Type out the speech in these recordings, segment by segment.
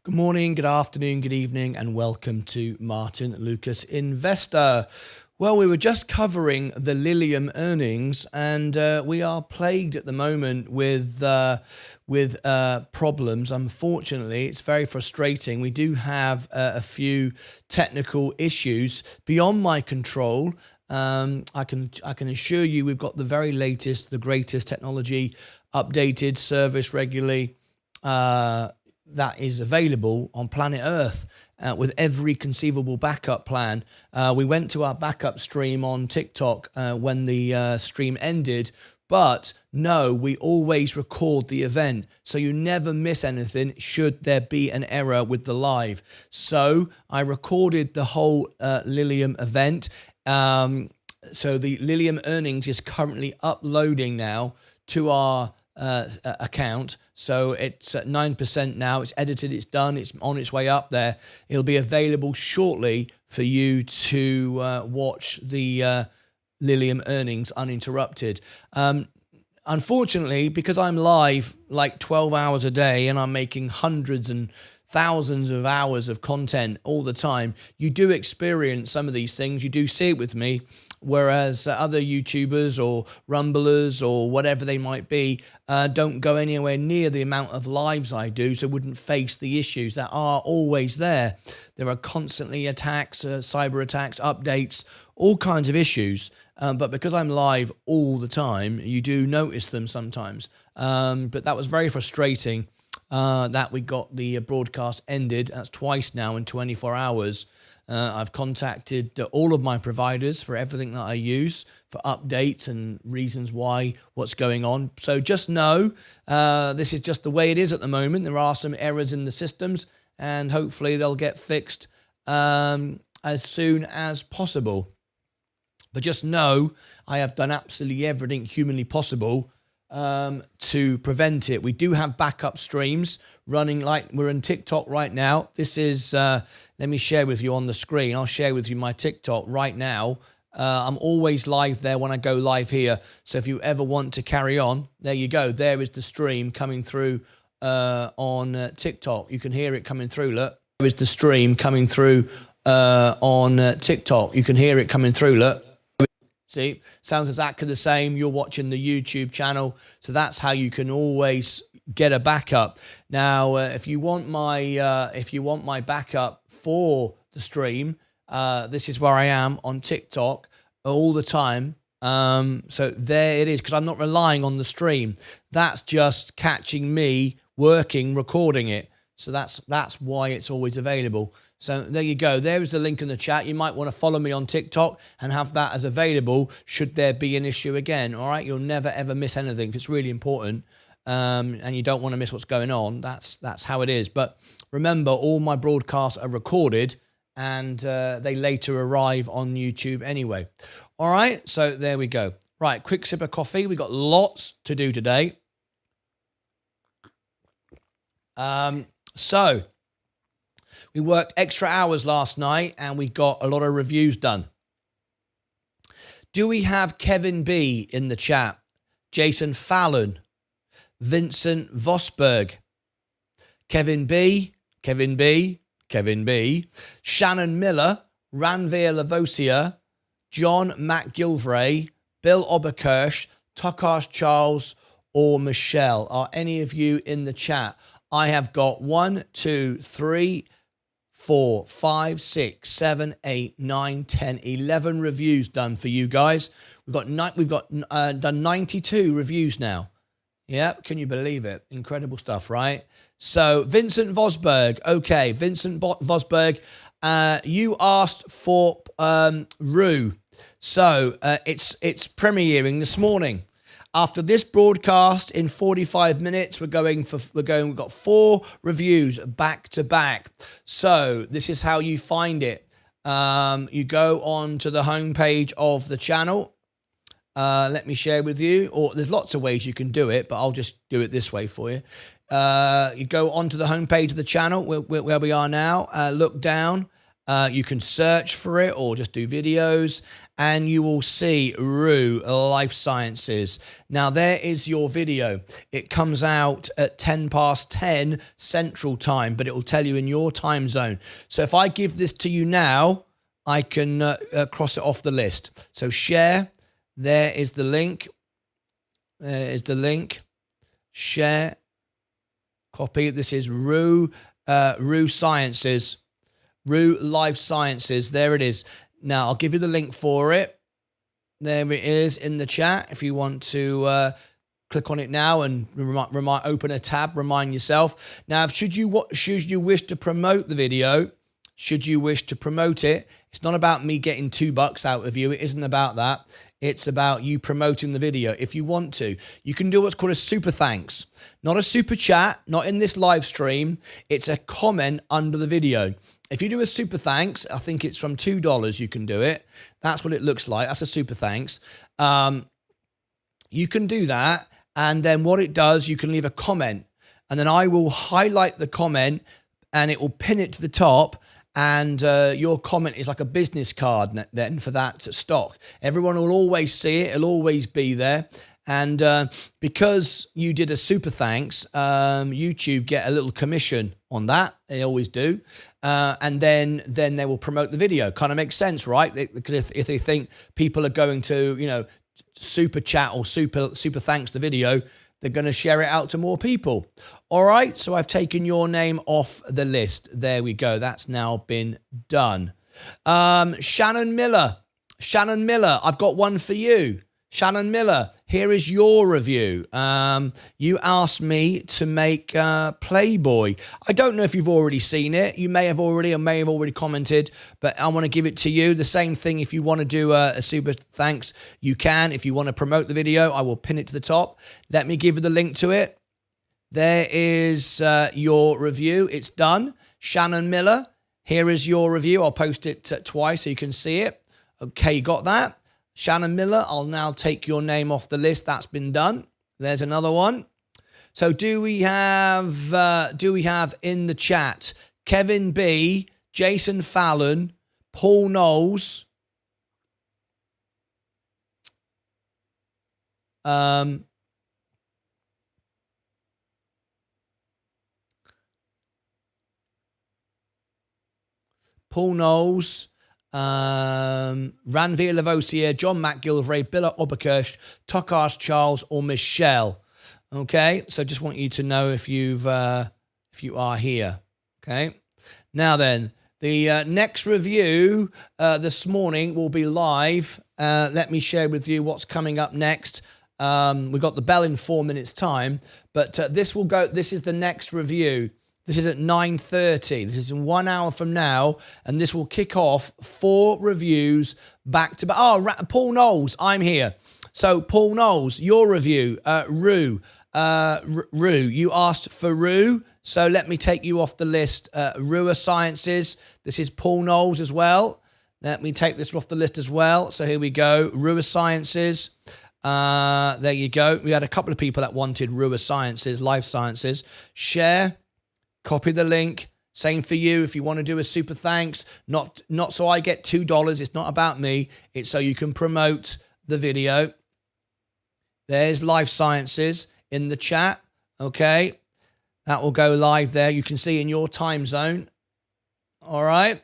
Good morning, good afternoon, good evening, and welcome to Martyn Lucas Investor. Well, we were just covering the Lilium earnings, and we are plagued at the moment with problems. Unfortunately, it's very frustrating. We do have a few technical issues beyond my control. I can assure you we've got the very latest, the greatest technology, updated, service regularly. That is available on planet Earth with every conceivable backup plan. We went to our backup stream on TikTok when the stream ended, but no, we always record the event, so you never miss anything should there be an error with the live. So I recorded the whole Lilium event. So the Lilium earnings is currently uploading now to our account, so it's at 9% now. It's edited, it's done, it's on its way up there. It'll be available shortly for you to watch the Lilium earnings uninterrupted. Unfortunately, because I'm live like 12 hours a day and I'm making hundreds and thousands of hours of content all the time, you do experience some of these things. You do see it with me, whereas other YouTubers or Rumblers or whatever they might be don't go anywhere near the amount of lives I do, so wouldn't face the issues that are always there. There are constantly attacks, cyber attacks, updates, all kinds of issues. But because I'm live all the time, you do notice them sometimes. But that was very frustrating. That we got the broadcast ended. That's twice now in 24 hours. I've contacted all of my providers for everything that I use for updates and reasons why, what's going on. So just know this is just the way it is at the moment. There are some errors in the systems, and hopefully they'll get fixed as soon as possible. But just know I have done absolutely everything humanly possible to prevent it. We do have backup streams running, like we're in TikTok right now. This is, let me share with you on the screen. I'll share with you my TikTok right now. I'm always live there when I go live here. So if you ever want to carry on, there you go. There is the stream coming through on TikTok. You can hear it coming through. Look, there is the stream coming through on TikTok. You can hear it coming through. Look. See, sounds exactly the same. You're watching the YouTube channel, so that's how you can always get a backup. Now, if you want my backup for the stream, this is where I am on TikTok all the time. So there it is, because I'm not relying on the stream. That's just catching me working, recording it. So that's why it's always available. So there you go. There is the link in the chat. You might want to follow me on TikTok and have that as available should there be an issue again. All right, you'll never ever miss anything if it's really important, and you don't want to miss what's going on. That's how it is. But remember, all my broadcasts are recorded, and they later arrive on YouTube anyway. All right, so there we go. Right, quick sip of coffee. We got lots to do today. So we worked extra hours last night and we got a lot of reviews done. Do we have Kevin B in the chat? Jason Fallon, Vincent Vosberg, Kevin B, Kevin B, Kevin B, Shannon Miller, Ranveer Lavosia, John McGilvray, Bill Oberkirsch, Takash Charles, or Michelle. Are any of you in the chat? I have got 1, 2, 3, 4, 5, 6, 7, 8, 9, 10, 11 reviews done for you guys. We've done 92 reviews now. Yeah, can you believe it? Incredible stuff, right? So Vincent Vosberg. Okay, Vincent Vosberg, you asked for Rue. So it's premiering this morning. After this broadcast in 45 minutes, we've got 4 reviews back to back. So this is how you find it. You go on to the homepage of the channel. Let me share with you, or there's lots of ways you can do it, but I'll just do it this way for you. You go onto the homepage of the channel where we are now, look down, You can search for it or just do videos, and you will see Rue Life Sciences. Now, there is your video. It comes out at 10 past 10 Central Time, but it will tell you in your time zone. So if I give this to you now, I can cross it off the list. So share. There is the link. There is the link. Share. Copy. This is Rue Sciences. Rue Life Sciences. There it is. Now, I'll give you the link for it. There it is in the chat. If you want to click on it now and open a tab, remind yourself. Now, should you wish to promote the video, should you wish to promote it, it's not about me getting $2 out of you. It isn't about that. It's about you promoting the video. If you want to, you can do what's called a super thanks. Not a super chat, not in this live stream. It's a comment under the video. If you do a super thanks, I think it's from $2 you can do it. That's what it looks like. That's a super thanks. You can do that. And then what it does, you can leave a comment. And then I will highlight the comment and it will pin it to the top. And your comment is like a business card then for that stock. Everyone will always see it. It'll always be there. And because you did a super thanks, YouTube get a little commission on that. They always do. And then they will promote the video. Kind of makes sense, right? Because if they think people are going to, super chat or super thanks the video, they're going to share it out to more people. All right. So I've taken your name off the list. There we go. That's now been done. Shannon Miller, I've got one for you. Shannon Miller, here is your review. You asked me to make Playboy. I don't know if you've already seen it. You may have already or may have already commented, but I want to give it to you. The same thing, if you want to do a super thanks, you can. If you want to promote the video, I will pin it to the top. Let me give you the link to it. There is your review. It's done. Shannon Miller, here is your review. I'll post it twice so you can see it. Okay, you got that? Shannon Miller, I'll now take your name off the list. That's been done. There's another one. So do we have in the chat Kevin B, Jason Fallon, Paul Knowles, Paul Knowles, Ranveer Lavoisier, John McGilvray, Bill Oberkirch, Tokars Charles, or Michelle. Okay, so just want you to know if you are here. Okay, now then, the next review this morning will be live. Let me share with you what's coming up next. We've got the bell in 4 minutes time, but this will go. This is the next review. This is at 9:30. This is in 1 hour from now, and this will kick off 4 reviews back to back. Oh, Paul Knowles, I'm here. So, Paul Knowles, your review, Rue. You asked for Rue, so let me take you off the list. Rue Sciences. This is Paul Knowles as well. Let me take this off the list as well. So here we go. Rue Sciences. There you go. We had a couple of people that wanted Rue Sciences, Life Sciences. Share. Copy the link. Same for you. If you want to do a super thanks, not so I get $2. It's not about me. It's so you can promote the video. There's Life Sciences in the chat. Okay. That will go live there. You can see in your time zone. All right.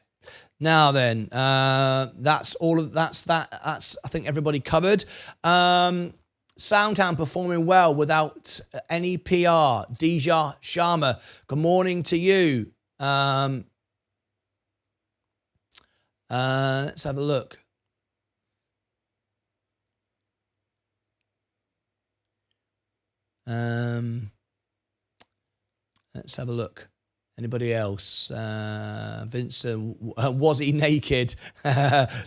Now then, that's I think everybody covered. Soundtown performing well without any PR. Deja Sharma, good morning to you. Let's have a look. Let's have a look. Anybody else? Vincent, was he naked?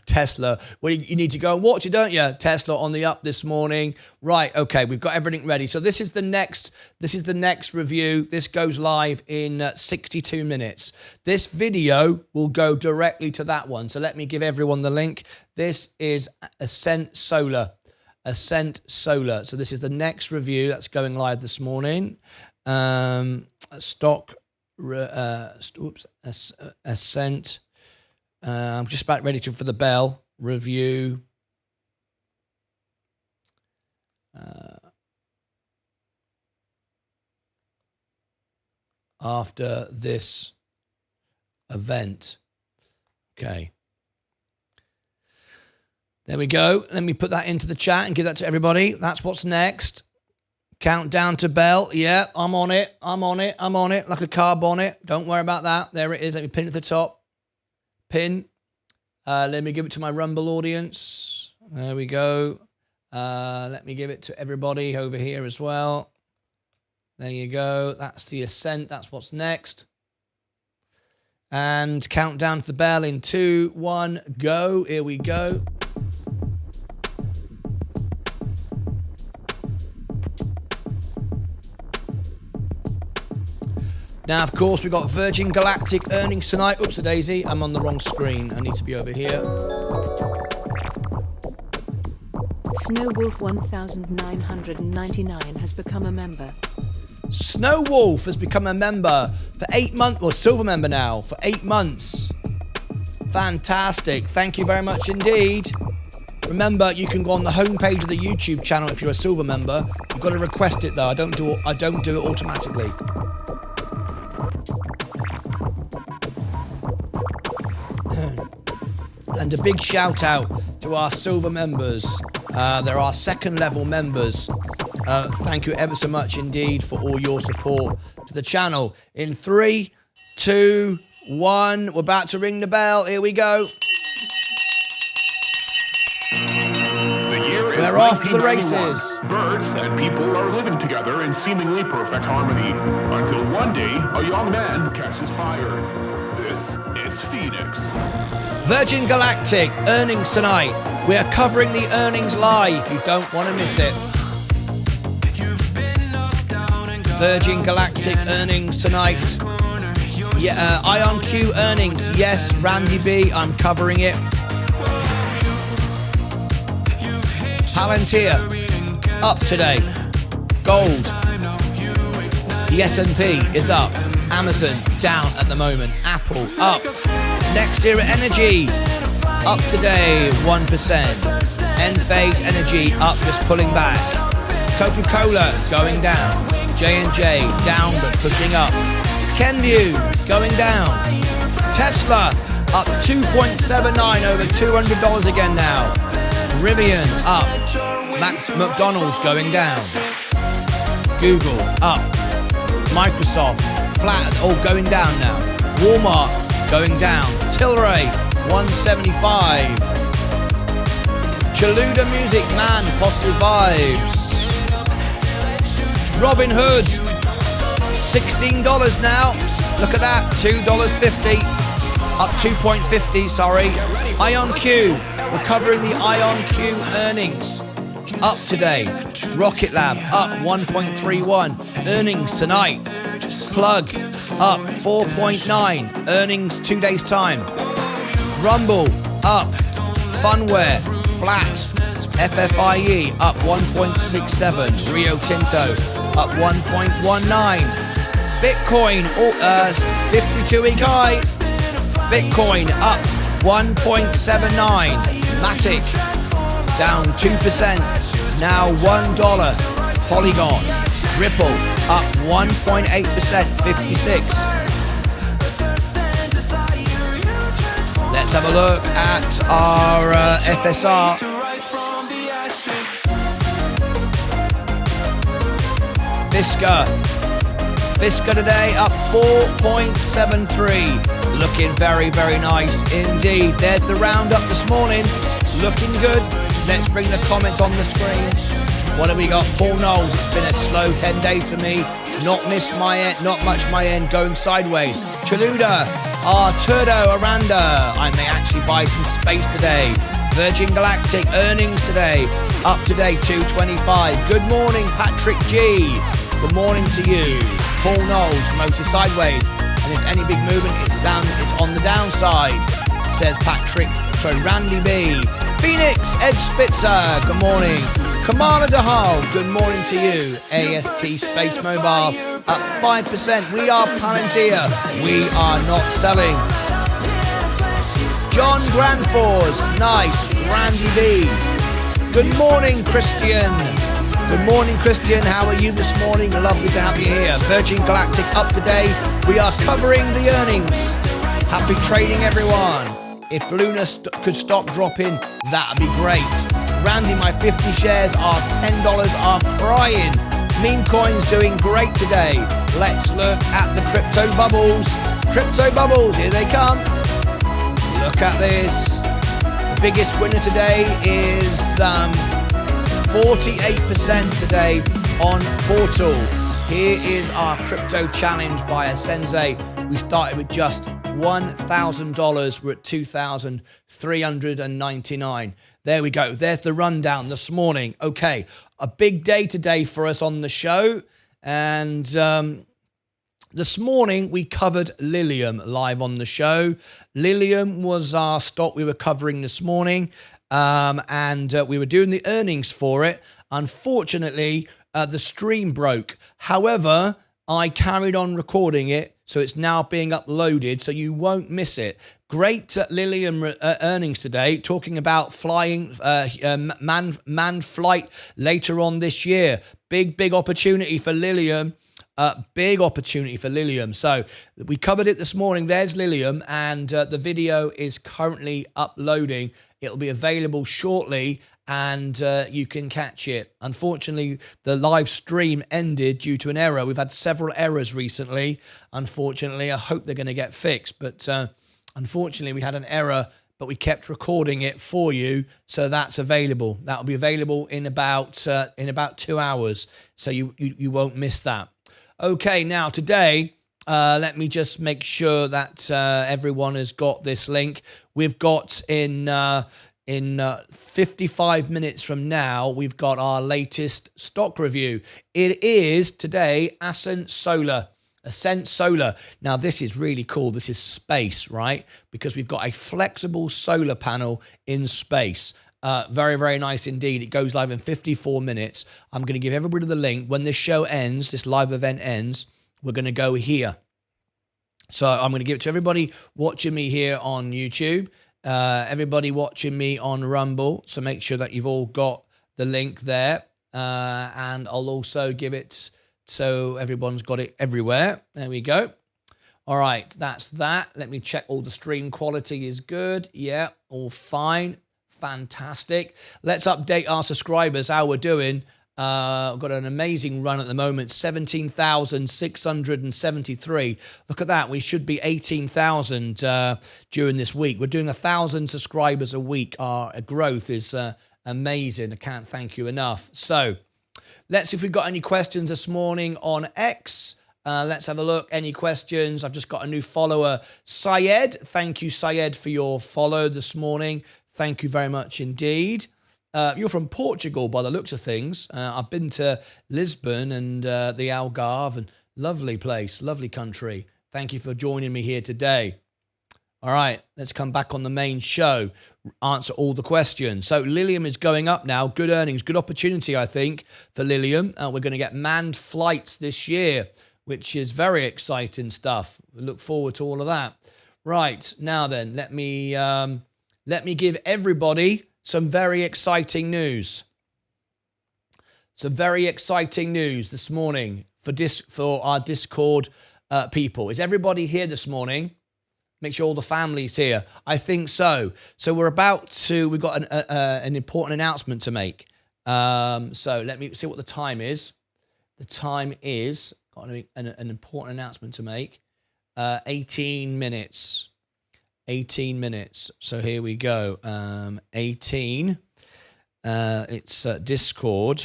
Tesla. Well, you need to go and watch it, don't you? Tesla on the up this morning. Right. Okay. We've got everything ready. So this is the next review. This goes live in 62 minutes. This video will go directly to that one. So let me give everyone the link. This is Ascent Solar. So this is the next review that's going live this morning. Ascent I'm just about ready for the bell. Review. After this event. Okay. There we go. Let me put that into the chat and give that to everybody. That's what's next. Countdown to bell. Yeah, I'm on it. I'm on it. I'm on it like a car bonnet. Don't worry about that. There it is. Let me pin it to the top. Pin. Let me give it to my Rumble audience. There we go. Let me give it to everybody over here as well. There you go. That's the ascent. That's what's next. And countdown to the bell in 2, 1, go. Here we go. Now, of course, we've got Virgin Galactic earnings tonight. Oops, a daisy. I'm on the wrong screen. I need to be over here. Snowwolf 1999 has become a member. Snowwolf has become a member for 8 months, or silver member now, for 8 months. Fantastic. Thank you very much indeed. Remember, you can go on the homepage of the YouTube channel if you're a silver member. You've got to request it though. I don't do it automatically. And a big shout out to our silver members. They're our second level members. Thank you ever so much indeed for all your support to the channel. In 3, 2, 1, we're about to ring the bell. Here we go. We're off to the races. Birds and people are living together in seemingly perfect harmony until one day a young man catches fire. This is Phoenix. Virgin Galactic earnings tonight. We are covering the earnings live. You don't want to miss it. Virgin Galactic earnings tonight. Yeah, IonQ earnings. Yes, Randy B. I'm covering it. Palantir up today. Gold. The S&P is up. Amazon down at the moment. Apple up. Next Era Energy up today 1%. Enphase Energy up, just pulling back. Coca-Cola going down. J&J down but pushing up. Kenvue going down. Tesla up 2.79, over $200 again now. Rivian up. McDonald's going down. Google up. Microsoft flat, all going down now. Walmart going down. Tilray 175. Chaluda Music, man, positive vibes. Robinhood $16 now. Look at that, $2.50. Up 2.50, sorry. IonQ, we're covering the IonQ earnings. Up today. Rocket Lab up 1.31. Earnings tonight. Plug up 4.9. Earnings 2 days time. Rumble up. Funware flat. FFIE up 1.67. Rio Tinto up 1.19. Bitcoin 52-week high. Bitcoin up 1.79. Matic down 2%. Now $1. Polygon. Ripple up 1.8%, 56. Let's have a look at our FSR. Visca today up 4.73. Looking very, very nice indeed. There's the roundup this morning. Looking good. Let's bring the comments on the screen. What have we got? Paul Knowles, it's been a slow 10 days for me. Not missed my end, not much my end, going sideways. Chaluda, Arturo Aranda. I may actually buy some space today. Virgin Galactic earnings today. Up today, 225. Good morning, Patrick G. Good morning to you. Paul Knowles, motor sideways. And if any big movement, it's on the downside, says Randy B. Phoenix, Ed Spitzer, good morning. Kamala Dahal, good morning to you. AST Space Mobile, up 5%. We are Palantir. We are not selling. John Grandfors, nice. Randy B. Good morning, Christian. Good morning, Christian. How are you this morning? Lovely to have you here. Virgin Galactic up today. We are covering the earnings. Happy trading, everyone. If Luna could stop dropping, that'd be great. Randy, my 50 shares are $10 are crying. Meme coins doing great today. Let's look at the crypto bubbles. Crypto bubbles, here they come. Look at this. The biggest winner today is 48% today on Portal. Here is our crypto challenge by a Sensei. We started with just $1,000. We're at $2,399. There we go. There's the rundown this morning. Okay, a big day today for us on the show. And this morning we covered Lilium live on the show. Lilium was our stock we were covering this morning. And we were doing the earnings for it. Unfortunately, the stream broke. However, I carried on recording it, so it's now being uploaded, so you won't miss it. Great Lilium earnings today, talking about flying, manned flight later on this year. Big opportunity for Lilium. Big opportunity for Lilium. So we covered it this morning. There's Lilium, and the video is currently uploading. It'll be available shortly, and you can catch it. Unfortunately, the live stream ended due to an error. We've had several errors recently. Unfortunately, I hope they're going to get fixed. But unfortunately, we had an error, but we kept recording it for you, so that's available. That'll be available in about 2 hours, so you won't miss that. Okay, now today, let me just make sure that everyone has got this link. We've got in 55 minutes from now, we've got our latest stock review. It is today Ascent Solar. Now, this is really cool. This is space, right? Because we've got a flexible solar panel in space. Very nice indeed. It goes live in 54 minutes. I'm going to give everybody the link. When this show ends, this live event ends, we're going to go here. So I'm going to give it to everybody watching me here on YouTube, everybody watching me on Rumble. So make sure that you've all got the link there. And I'll also give it so everyone's got it everywhere. There we go. All right, that's that. Let me check all the stream quality is good. Yeah, all fine. Fantastic. Let's update our subscribers, how we're doing. We've got an amazing run at the moment, 17,673. Look at that. We should be 18,000 during this week. We're doing 1,000 subscribers a week. Our growth is amazing. I can't thank you enough. So let's see if we've got any questions this morning on X. Let's have a look. Any questions? I've just got a new follower, Syed. Thank you, Syed, for your follow this morning. Thank you very much indeed. You're from Portugal by the looks of things. I've been to Lisbon and the Algarve, and lovely place, lovely country. Thank you for joining me here today. All right, let's come back on the main show, answer all the questions. So Lilium is going up now. Good earnings, good opportunity, I think, for Lilium. We're going to get manned flights this year, which is very exciting stuff. We look forward to all of that. Right, now then, let me give everybody some very exciting news. Some very exciting news this morning for our Discord people. Is everybody here this morning? Make sure all the family's here. I think so. So we've got an important announcement to make. So let me see what the time is. The time is, got an important announcement to make. 18 minutes. 18 minutes. So here we go. 18. It's Discord.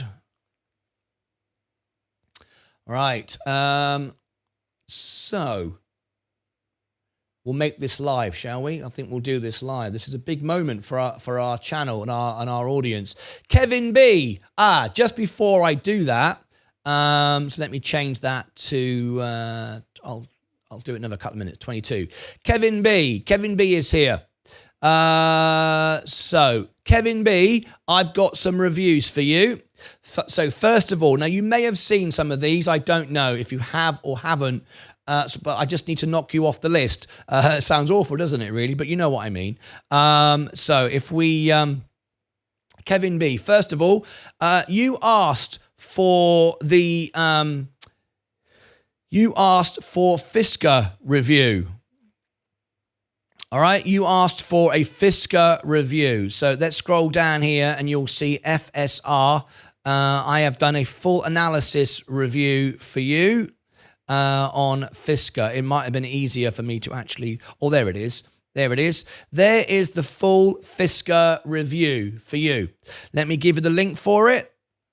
All right. So we'll make this live, shall we? I think we'll do this live. This is a big moment for our channel and our audience. Kevin B. Just before I do that, so let me change that to I'll do it another couple of minutes. 22. Kevin B is here. So Kevin B, I've got some reviews for you. So first of all, now you may have seen some of these. I don't know if you have or haven't. But I just need to knock you off the list. It sounds awful, doesn't it, really? But you know what I mean. So if we... Kevin B, first of all, you asked for the... you asked for Fisker review. All right, you asked for a Fisker review. So let's scroll down here and you'll see FSR. I have done a full analysis review for you on Fisker. It might have been easier for me to actually... Oh, there it is. There it is. There is the full Fisker review for you. Let me give you the link for it.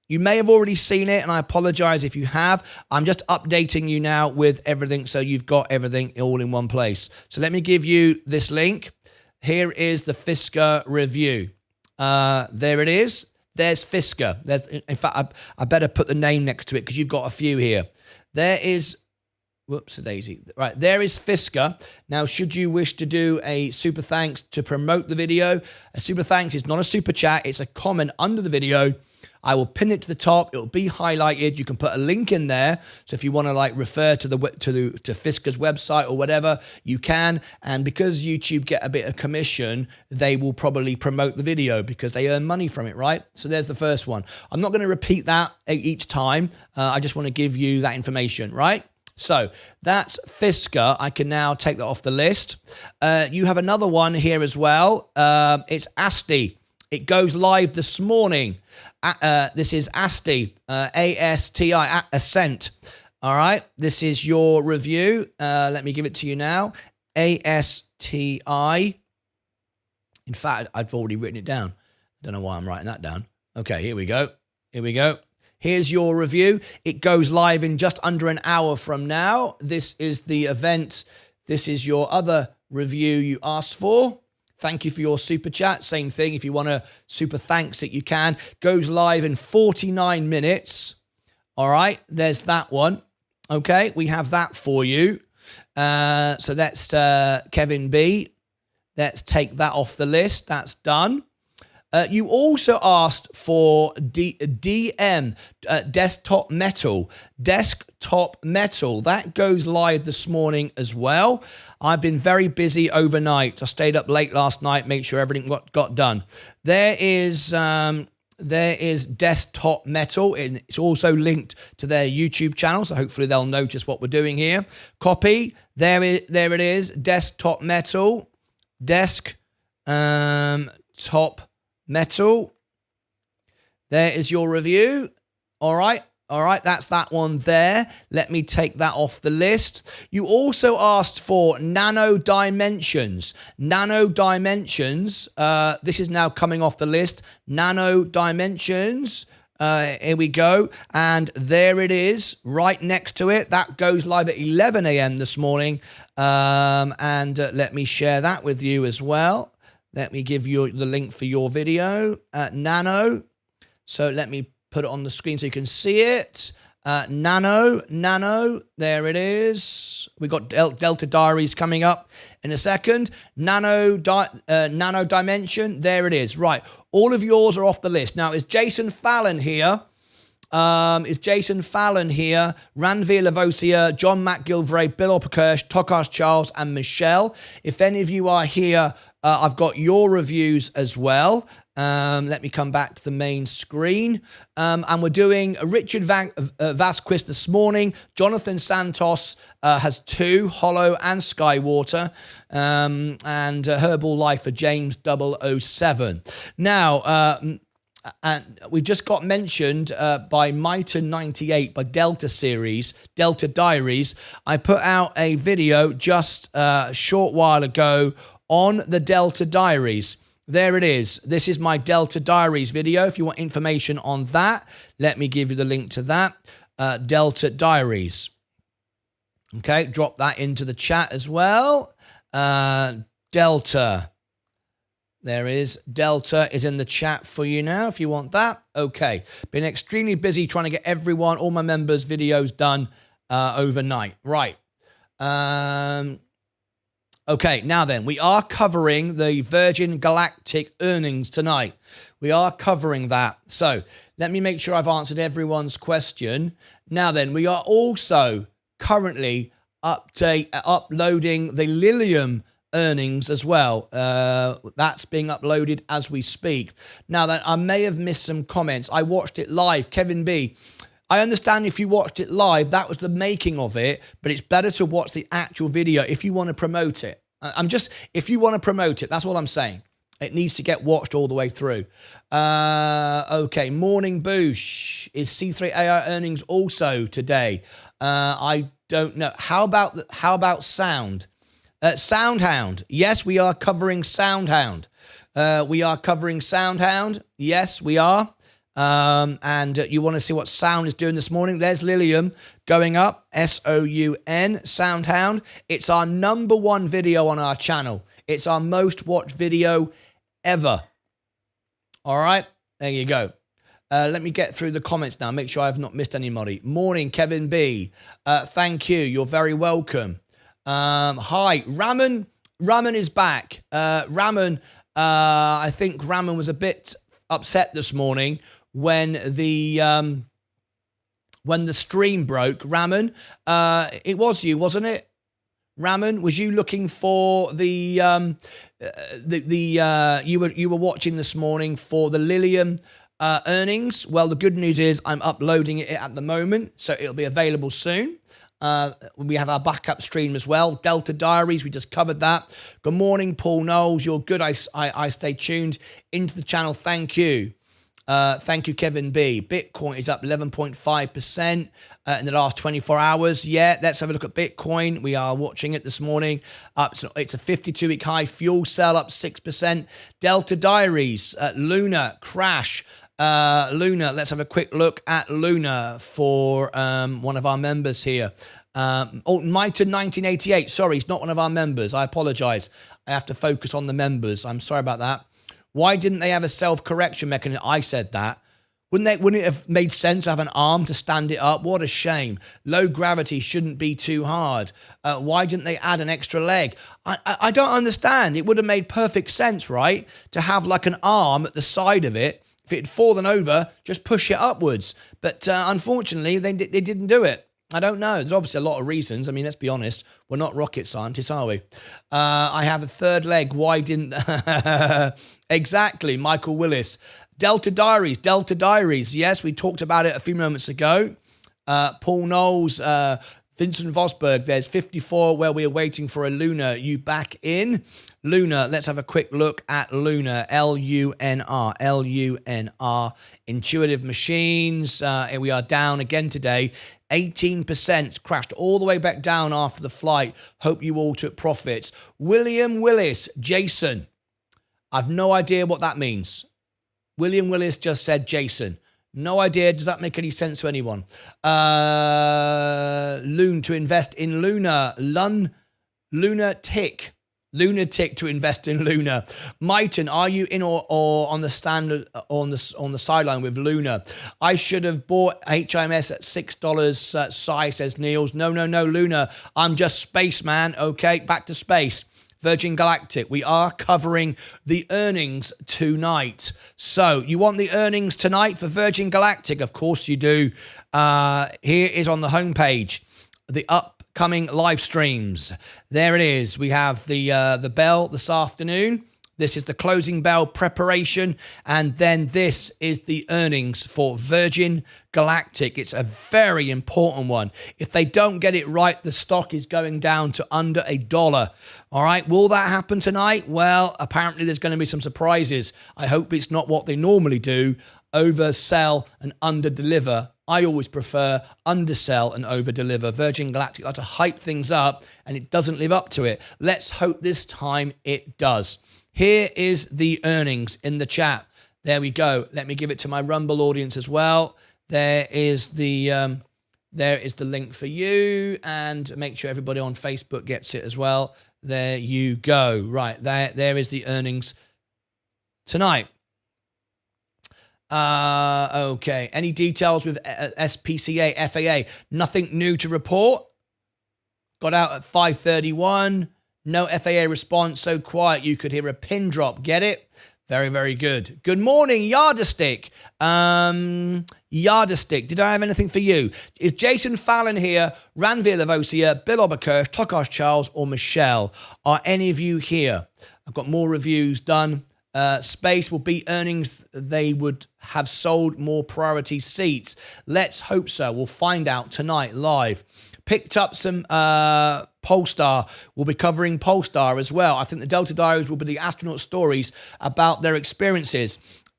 You may have already seen it, and I apologize if you have. I'm just updating you now with everything, so you've got everything all in one place. So let me give you this link. Here is the Fisker review. There it is. There's Fisker. In fact, I better put the name next to it because you've got a few here. There is... Whoops, a daisy. Right, there is Fisker. Now, should you wish to do a super thanks to promote the video, a super thanks is not a super chat. It's a comment under the video. I will pin it to the top. It'll be highlighted. You can put a link in there. So if you want to like refer to Fisker's website or whatever, you can. And because YouTube get a bit of commission, they will probably promote the video because they earn money from it, right? So there's the first one. I'm not going to repeat that each time. I just want to give you that information, right? So that's Fisker. I can now take that off the list. You have another one here as well. It's ASTI. It goes live this morning. This is ASTI, A-S-T-I, Ascent. All right. This is your review. Let me give it to you now. A-S-T-I. In fact, I've already written it down. Don't know why I'm writing that down. Okay, here we go. Here we go. Here's your review. It goes live in just under an hour from now. This is the event. This is your other review you asked for. Thank you for your super chat. Same thing. If you want to super thanks it, you can. Goes live in 49 minutes. All right. There's that one. Okay. We have that for you. So that's Kevin B. Let's take that off the list. That's done. You also asked for DM, Desktop Metal. Desktop Metal. That goes live this morning as well. I've been very busy overnight. I stayed up late last night, make sure everything got done. There is Desktop Metal. It's also linked to their YouTube channel, so hopefully they'll notice what we're doing here. Copy. There it is. Desktop Metal. Top Metal. There is your review. All right. All right. That's that one there. Let me take that off the list. You also asked for Nano Dimensions. Nano Dimensions. This is now coming off the list. Nano Dimensions. Here we go. And there it is right next to it. That goes live at 11 a.m. this morning. Let me share that with you as well. Let me give you the link for your video. Nano. So let me put it on the screen so you can see it. Nano. There it is. We got Delta Diaries coming up in a second. Nano Dimension. There it is. Right. All of yours are off the list. Now, is Jason Fallon here? Ranveer Lavosia, John McGilvray, Bill Opperkirsch, Tokarz Charles, and Michelle. If any of you are here, I've got your reviews as well. Let me come back to the main screen. And we're doing Richard Vasquez this morning. Jonathan Santos has 2, Hollow and Skywater. And Herbal Life for James 007. Now, and we just got mentioned by Martyn98 by Delta Diaries. I put out a video just a short while ago on the Delta Diaries. There it is. This is my Delta Diaries video. If you want information on that, let me give you the link to that. Delta Diaries. Okay, drop that into the chat as well. Delta. There is. Delta is in the chat for you now if you want that. Okay. Been extremely busy trying to get all my members' videos done overnight. Right. Okay, now then, we are covering the Virgin Galactic earnings tonight. We are covering that. So let me make sure I've answered everyone's question. Now then, we are also currently uploading the Lilium earnings as well. That's being uploaded as we speak. Now, that I may have missed some comments. I watched it live. Kevin B, I understand if you watched it live, that was the making of it, but it's better to watch the actual video if you want to promote it. If you want to promote it, that's what I'm saying. It needs to get watched all the way through. Okay, morning boosh. Is C3 AI earnings also today? I don't know. How about Sound? Soundhound. Yes, we are covering Soundhound. We are covering Soundhound. Yes, we are. And you want to see what Sound is doing this morning? There's Lilium going up. SOUN, Soundhound. It's our #1 video on our channel. It's our most watched video ever. All right, there you go. Let me get through the comments now. Make sure I've not missed anybody. Morning, Kevin B. Thank you. You're very welcome. Hi, Raman. Raman is back. Raman, I think Raman was a bit upset this morning when the stream broke. Raman, it was you, wasn't it? Raman, was you looking for you were watching this morning for the Lilium earnings? Well, the good news is I'm uploading it at the moment, so it'll be available soon. We have our backup stream as well. Delta Diaries, we just covered that. Good morning, Paul Knowles. You're good. I stay tuned into the channel. Thank you. Thank you, Kevin B. Bitcoin is up 11.5% in the last 24 hours. Yeah, let's have a look at Bitcoin. We are watching it this morning. It's a 52-week high. Fuel Cell up 6%. Delta Diaries, Luna, crash. Luna, let's have a quick look at Luna for one of our members here. Martyn 1988. Sorry, he's not one of our members. I apologize. I have to focus on the members. I'm sorry about that. Why didn't they have a self-correction mechanism? I said that. Wouldn't it have made sense to have an arm to stand it up? What a shame. Low gravity shouldn't be too hard. Why didn't they add an extra leg? I don't understand. It would have made perfect sense, right? To have like an arm at the side of it. If it had fallen over, just push it upwards. But unfortunately, they didn't do it. I don't know. There's obviously a lot of reasons. I mean, let's be honest. We're not rocket scientists, are we? I have a third leg. Why didn't... Exactly, Michael Willis. Delta Diaries. Yes, we talked about it a few moments ago. Paul Knowles, Vincent Vosberg, there's 54 where we are waiting for a Luna. You back in? Luna, let's have a quick look at Luna. Lunr. Intuitive Machines. Here we are down again today. 18% crashed all the way back down after the flight. Hope you all took profits. William Willis, Jason. I've no idea what that means. William Willis just said Jason. No idea. Does that make any sense to anyone? Loon to invest in Luna. Lunatic to invest in Luna. Martyn, are you in or on the stand on the sideline with Luna? I should have bought HIMS at $6. Sai says Niels. No, Luna. I'm just spaceman. Okay, back to space. Virgin Galactic, we are covering the earnings tonight. So you want the earnings tonight for Virgin Galactic? Of course you do. Here is on the homepage, the upcoming live streams. There it is. We have the bell this afternoon. This is the closing bell preparation. And then this is the earnings for Virgin Galactic. It's a very important one. If they don't get it right, the stock is going down to under $1. All right. Will that happen tonight? Well, apparently there's going to be some surprises. I hope it's not what they normally do. Oversell and underdeliver. I always prefer undersell and overdeliver. Virgin Galactic like to hype things up and it doesn't live up to it. Let's hope this time it does. Here is the earnings in the chat. There we go. Let me give it to my Rumble audience as well. There is the link for you, and make sure everybody on Facebook gets it as well. There you go. Right, there is the earnings tonight. Okay. Any details with SPCA, FAA? Nothing new to report. Got out at 5:31. No FAA response, so quiet you could hear a pin drop. Get it? Very, very good. Good morning, Yardstick. Yardstick, did I have anything for you? Is Jason Fallon here, Ranveer Lavosia, Bill Oberkirch, Tokash Charles, or Michelle? Are any of you here? I've got more reviews done. Space will beat earnings. They would have sold more priority seats. Let's hope so. We'll find out tonight live. Picked up some Polestar. We'll be covering Polestar as well. I think the Delta Diaries will be the astronaut stories about their experiences.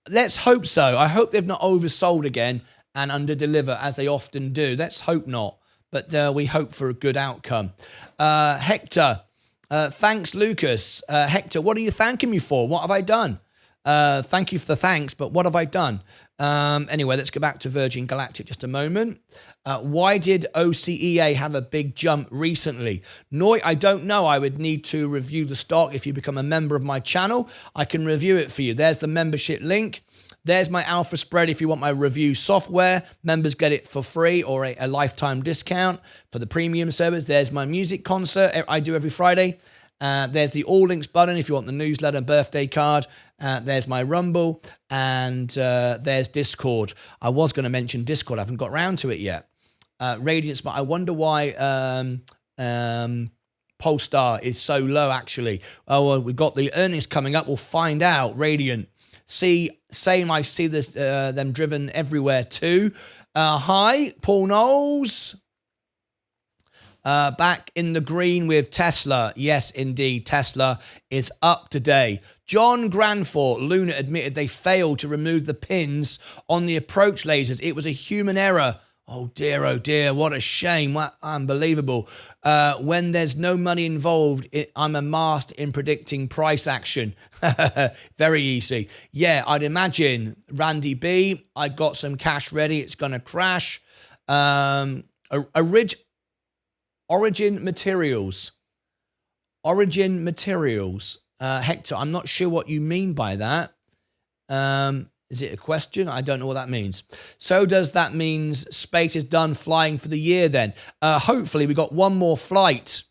Let's hope so. I hope they've not oversold again and underdeliver as they often do. Let's hope not. But we hope for a good outcome. Hector, thanks, Lucas. Hector, what are you thanking me for? What have I done? Thank you for the thanks, but what have I done? Anyway, let's go back to Virgin Galactic just a moment. Why did OCEA have a big jump recently? Noi, I don't know. I would need to review the stock. If you become a member of my channel, I can review it for you. There's the membership link. There's my alpha spread if you want my review software. Members get it for free or a lifetime discount for the premium service. There's my music concert I do every Friday. There's the all links button if you want the newsletter and birthday card. There's my Rumble, and there's Discord. I was going to mention Discord. I haven't got around to it yet. Radiance, but I wonder why Polestar is so low, actually. Oh, well, we've got the earnings coming up. We'll find out. Radiant. Same, I see this, them driven everywhere too. Hi, Paul Knowles. Back in the green with Tesla. Yes, indeed. Tesla is up today. John Granfort, Luna admitted they failed to remove the pins on the approach lasers. It was a human error. Oh dear, what a shame. What unbelievable. When there's no money involved, I'm a master in predicting price action. Very easy. Yeah, I'd imagine. Randy B, I got some cash ready. It's going to crash. Origin Materials. Hector, I'm not sure what you mean by that. Is it a question? I don't know what that means. So does that mean space is done flying for the year then? Hopefully we got one more flight.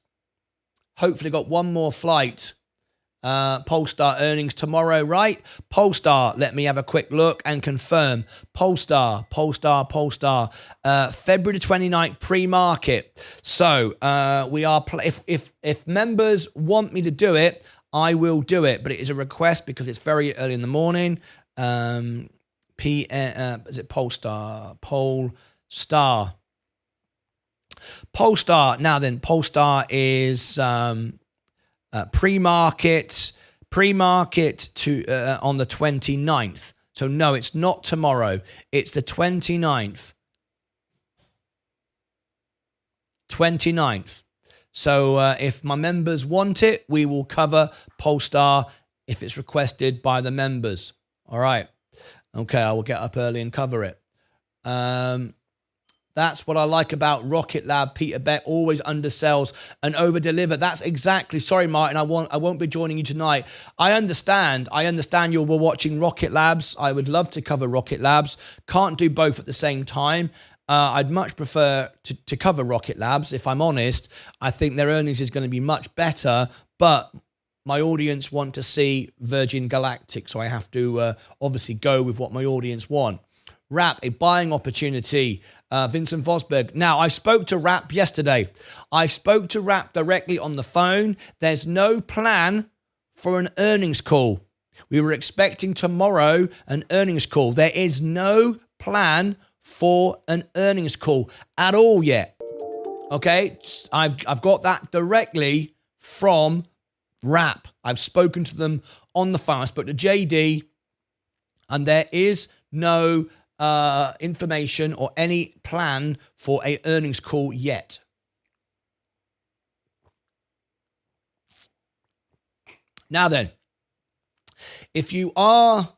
Polestar earnings tomorrow, right? Polestar, let me have a quick look and confirm. Polestar. February 29th pre-market. So we are, if members want me to do it, I will do it, but it is a request because it's very early in the morning. Is it Polestar? Polestar. Now then, Polestar is pre-market to on the 29th. So no, it's not tomorrow. It's the 29th. 29th. So if my members want it, we will cover Polestar if it's requested by the members. All right. Okay, I will get up early and cover it. That's what I like about Rocket Lab. Peter Beck always undersells and over-deliver. That's exactly. Sorry, Martin. I won't be joining you tonight. I understand you were watching Rocket Labs. I would love to cover Rocket Labs. Can't do both at the same time. I'd much prefer to cover Rocket Labs. If I'm honest, I think their earnings is going to be much better, but my audience want to see Virgin Galactic, so I have to obviously go with what my audience want. Rap, a buying opportunity. Vincent Vosberg. Now, I spoke to Rap yesterday. I spoke to Rap directly on the phone. There's no plan for an earnings call. We were expecting tomorrow an earnings call. There is no plan for an earnings call at all yet. Okay? I've got that directly from Rap. I've spoken to them on the phone. I spoke to JD, and there is no information or any plan for a earnings call yet. Now then, if you are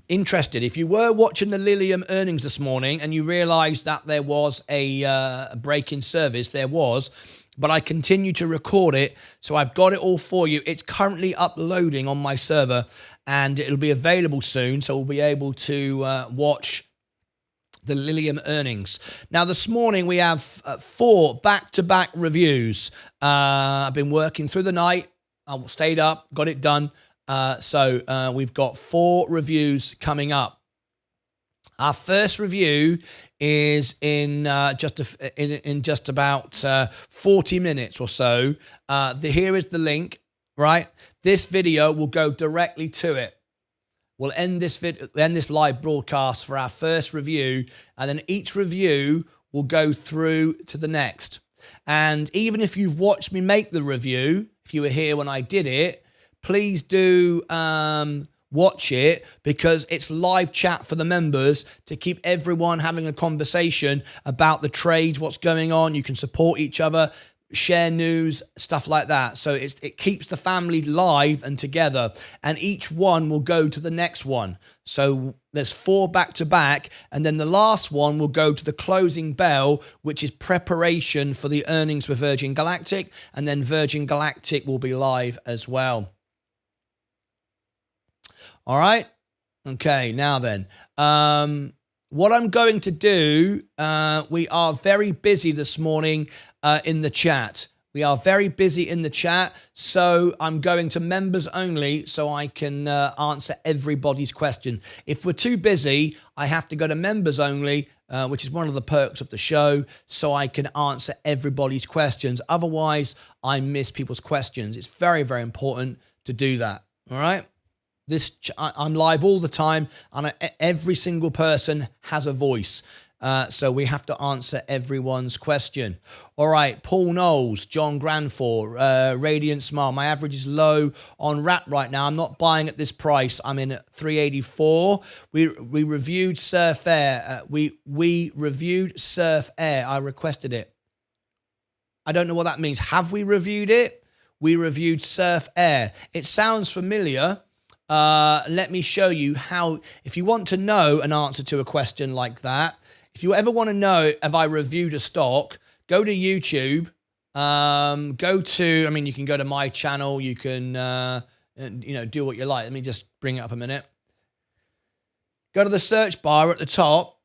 interested, if you were watching the Lilium earnings this morning and you realized that there was a break in service, there was, but I continue to record it, so I've got it all for you. It's currently uploading on my server, and it'll be available soon, so we'll be able to watch the Lilium earnings. Now, this morning we have 4 back-to-back reviews. I've been working through the night. I stayed up, got it done. So we've got 4 reviews coming up. Our first review is in just about 40 minutes or so. Here is the link, right? This video will go directly to it. We'll end this live broadcast for our first review, and then each review will go through to the next. And even if you've watched me make the review, if you were here when I did it, please do watch it, because it's live chat for the members to keep everyone having a conversation about the trades, what's going on. You can support each other, share news, stuff like that. So it keeps the family live and together, and each one will go to the next one. So there's 4 back to back, and then the last one will go to the closing bell, which is preparation for the earnings for Virgin Galactic, and then Virgin Galactic will be live as well. All right. Okay. Now then, what I'm going to do, we are very busy this morning in the chat. We are very busy in the chat. So I'm going to members only so I can answer everybody's question. If we're too busy, I have to go to members only, which is one of the perks of the show, so I can answer everybody's questions. Otherwise, I miss people's questions. It's very, very important to do that. All right. I'm live all the time, and every single person has a voice. So we have to answer everyone's question. All right, Paul Knowles, John Granfor, Radiant Smile. My average is low on RAT right now. I'm not buying at this price. I'm in at 384. We reviewed Surf Air. We reviewed Surf Air. I requested it. I don't know what that means. Have we reviewed it? We reviewed Surf Air. It sounds familiar. Let me show you how, if you want to know an answer to a question like that, if you ever want to know, have I reviewed a stock, go to YouTube, you can go to my channel, you can, do what you like. Let me just bring it up a minute. Go to the search bar at the top.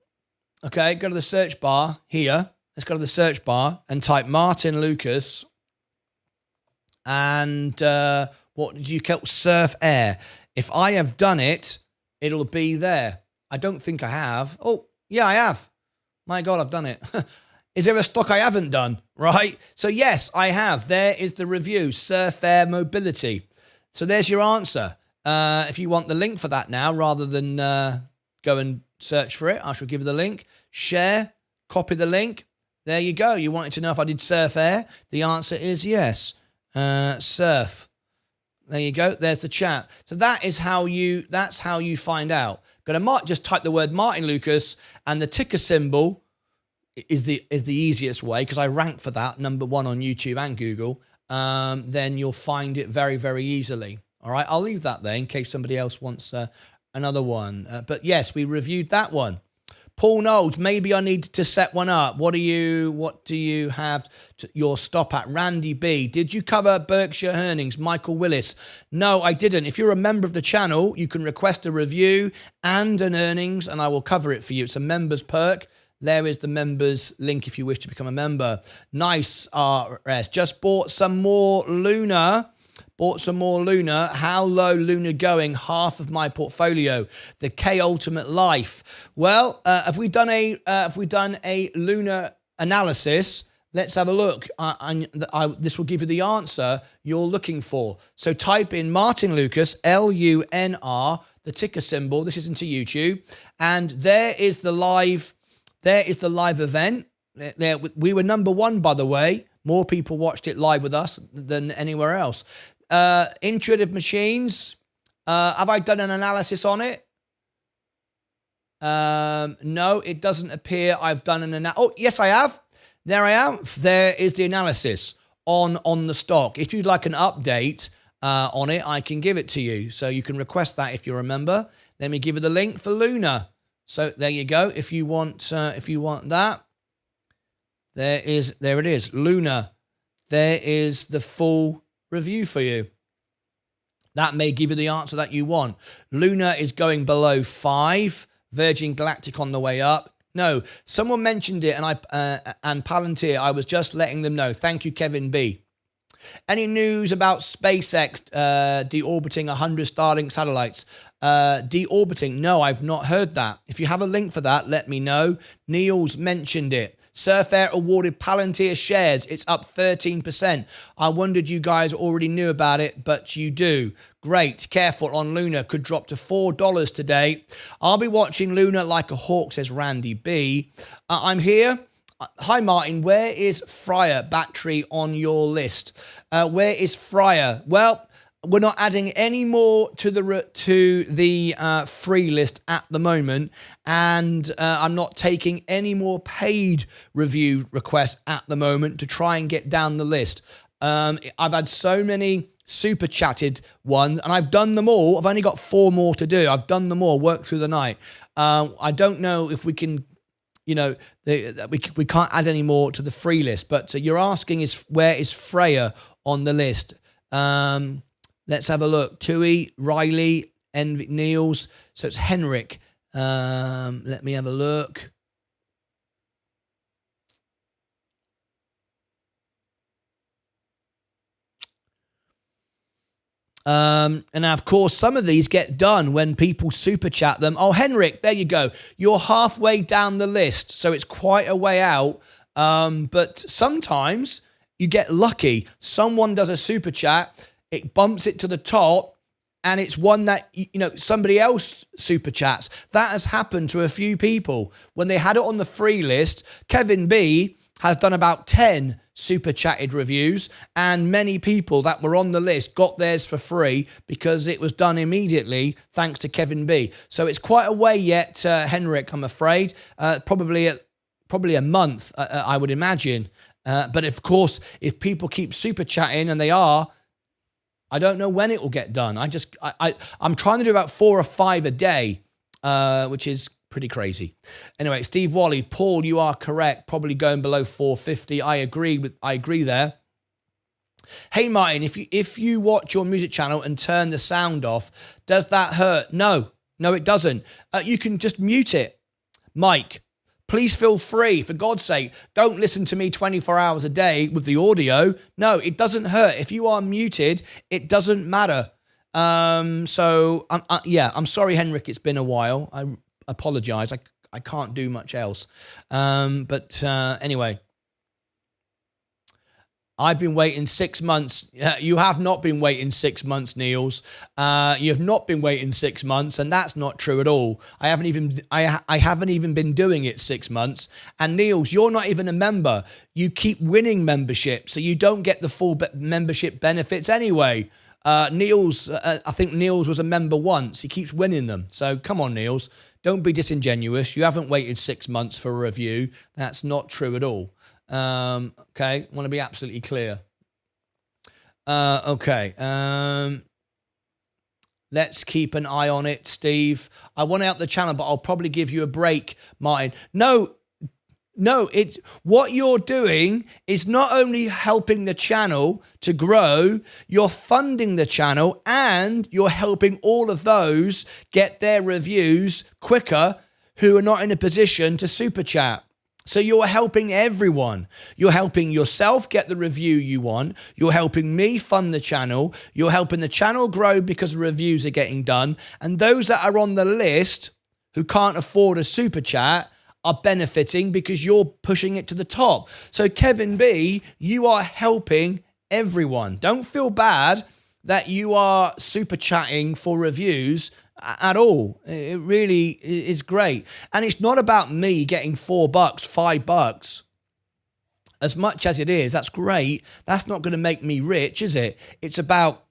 Okay, go to the search bar here. Let's go to the search bar and type Martyn Lucas. And what did you call Surf Air? If I have done it, it'll be there. I don't think I have. Oh, yeah, I have. My God, I've done it. Is there a stock I haven't done? Right? So yes, I have. There is the review, Surf Air Mobility. So there's your answer. If you want the link for that now, rather than go and search for it, I shall give you the link. Share, copy the link. There you go. You wanted to know if I did Surf Air? The answer is yes. Surf. There you go. There's the chat. So that's how you find out. Just type the word Martyn Lucas, and the ticker symbol is the easiest way, because I rank for that, #1 on YouTube and Google. Then you'll find it very, very easily. All right. I'll leave that there in case somebody else wants another one. But yes, we reviewed that one. Paul Knowles, maybe I need to set one up. What do you have your stop at? Randy B, did you cover Berkshire earnings? Michael Willis, no, I didn't. If you're a member of the channel, you can request a review and an earnings, and I will cover it for you. It's a members perk. There is the members link if you wish to become a member. Nice, RS. Just bought some more Luna. How low Luna going? Half of my portfolio. The K Ultimate Life. Well, have we done a Luna analysis? Let's have a look. This will give you the answer you're looking for. So type in Martyn Lucas, LUNR, the ticker symbol. This is into YouTube, and there is the live event. We were #1, by the way. More people watched it live with us than anywhere else. Intuitive Machines. Have I done an analysis on it? No, it doesn't appear I've done an analysis. Oh, yes, I have. There I am. There is the analysis on the stock. If you'd like an update on it, I can give it to you. So you can request that if you're a member. Let me give you the link for Luna. So there you go. If you want that, there it is. Luna. There is the full review for you. That may give you the answer that you want. Luna is going below 5. Virgin Galactic on the way up. No, someone mentioned it, and Palantir. I was just letting them know. Thank you, Kevin B. Any news about SpaceX deorbiting 100 Starlink satellites? Deorbiting? No, I've not heard that. If you have a link for that, let me know. Niels mentioned it. Surfair awarded Palantir shares. It's up 13%. I wondered you guys already knew about it, but you do. Great. Careful on Luna. Could drop to $4 today. I'll be watching Luna like a hawk, says Randy B. I'm here. Hi, Martin. Where is Fryer battery on your list? Where is Fryer? Well, we're not adding any more to the free list at the moment, and I'm not taking any more paid review requests at the moment to try and get down the list. I've had so many super chatted ones, and I've done them all. I've only got 4 more to do. I've done them all, worked through the night. I don't know if we can, we can't add any more to the free list. But you're asking where is Freya on the list? Let's have a look. Tui, Riley, Niels. So it's Henrik. Let me have a look. And of course, some of these get done when people super chat them. Oh, Henrik, there you go. You're halfway down the list, so it's quite a way out. But sometimes you get lucky. Someone does a super chat, it bumps it to the top, and it's one that, somebody else super chats. That has happened to a few people. When they had it on the free list, Kevin B has done about 10 super chatted reviews, and many people that were on the list got theirs for free because it was done immediately thanks to Kevin B. So it's quite a way yet, Henrik, I'm afraid. Probably a month, I would imagine. But of course, if people keep super chatting, and they are, I don't know when it will get done. I'm trying to do about 4 or 5 a day, which is pretty crazy. Anyway, Steve Wally, Paul, you are correct. Probably going below 450. I agree there. Hey Martin, if you watch your music channel and turn the sound off, does that hurt? No, it doesn't. You can just mute it. Mike, please feel free. For God's sake, don't listen to me 24 hours a day with the audio. No, it doesn't hurt. If you are muted, it doesn't matter. I'm sorry, Henrik. It's been a while. I apologize. I can't do much else. Anyway, I've been waiting 6 months. You have not been waiting 6 months, Niels. You have not been waiting 6 months, and that's not true at all. I haven't even been doing it 6 months. And Niels, you're not even a member. You keep winning membership, so you don't get the full membership benefits anyway. Niels, I think Niels was a member once. He keeps winning them. So come on, Niels. Don't be disingenuous. You haven't waited 6 months for a review. That's not true at all. Okay, I want to be absolutely clear. Let's keep an eye on it, Steve. I want to help the channel, but I'll probably give you a break, Martin. No, it's what you're doing is not only helping the channel to grow, you're funding the channel, and you're helping all of those get their reviews quicker who are not in a position to super chat. So you're helping everyone. You're helping yourself get the review you want. You're helping me fund the channel. You're helping the channel grow because reviews are getting done. And those that are on the list who can't afford a super chat are benefiting because you're pushing it to the top. So Kevin B, you are helping everyone. Don't feel bad that you are super chatting for reviews at all. It really is great. And it's not about me getting $4, $5. As much as it is, that's great. That's not going to make me rich, is it? It's about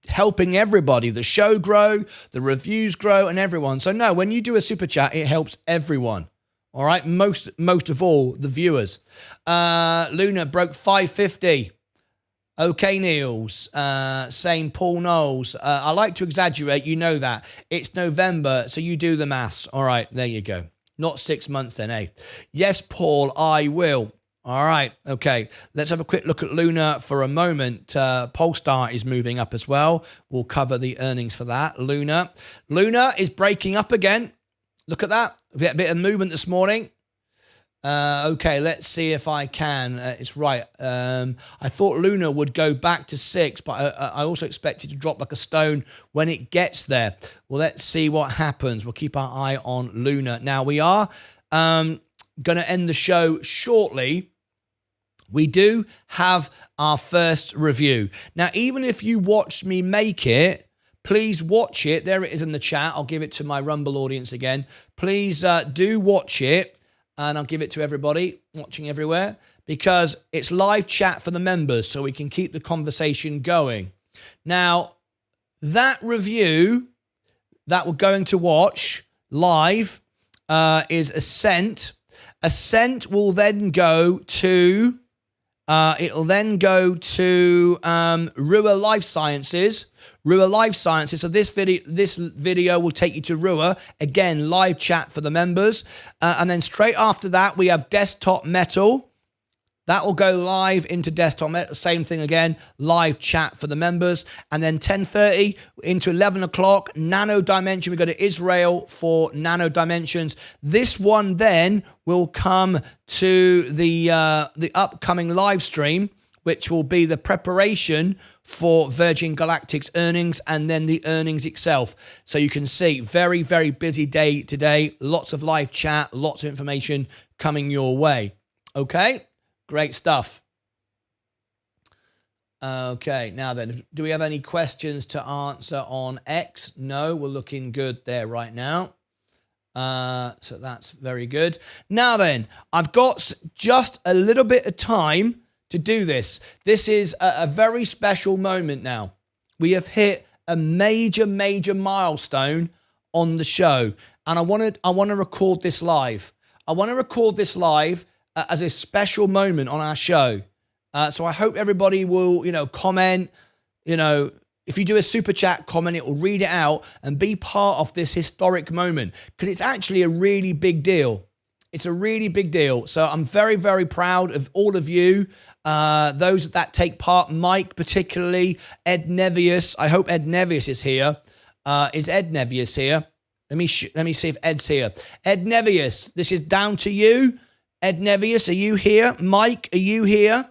helping everybody, the show grow, the reviews grow, and everyone. So no, when you do a super chat, it helps everyone. All right, most of all, the viewers. Luna broke 550. Okay, Niels. Saying Paul Knowles. I like to exaggerate, you know that. It's November, so you do the maths. All right, there you go. Not 6 months then, eh? Yes, Paul, I will. All right, okay. Let's have a quick look at Luna for a moment. Polestar is moving up as well. We'll cover the earnings for that. Luna is breaking up again. Look at that. A bit of movement this morning. Okay, let's see if I can. It's right. I thought Luna would go back to 6, but I also expect it to drop like a stone when it gets there. Well, let's see what happens. We'll keep our eye on Luna. Now, we are going to end the show shortly. We do have our first review. Now, even if you watched me make it, please watch it. There it is in the chat. I'll give it to my Rumble audience again. Please do watch it. And I'll give it to everybody watching everywhere because it's live chat for the members so we can keep the conversation going. Now, that review that we're going to watch live is Ascent. Ascent will then go to, Rua Life Sciences. Rua Life Sciences. So this video will take you to Rua. Again, live chat for the members. And then straight after that, we have Desktop Metal. That will go live into Desktop Metal. Same thing again, live chat for the members. And then 10:30 into 11 o'clock, Nano Dimension. We go to Israel for Nano Dimensions. This one then will come to the upcoming live stream, which will be the preparation for Virgin Galactic's earnings and then the earnings itself. So you can see, very, very busy day today. Lots of live chat, lots of information coming your way. Okay, great stuff. Okay, now then, do we have any questions to answer on X? No, we're looking good there right now. So that's very good. Now then, I've got just a little bit of time to do this. This is a very special moment now. We have hit a major milestone on the show, and I want to record this live. I want to record this live as a special moment on our show. So I hope everybody will, comment. If you do a super chat comment, it will read it out and be part of this historic moment because it's actually a really big deal. It's a really big deal. So I'm very, very proud of all of you. Those that take part, Mike particularly, Ed Nevius. I hope Ed Nevius is here. Is Ed Nevius here? Let me see if Ed's here. Ed Nevius, this is down to you. Ed Nevius, are you here? Mike, are you here?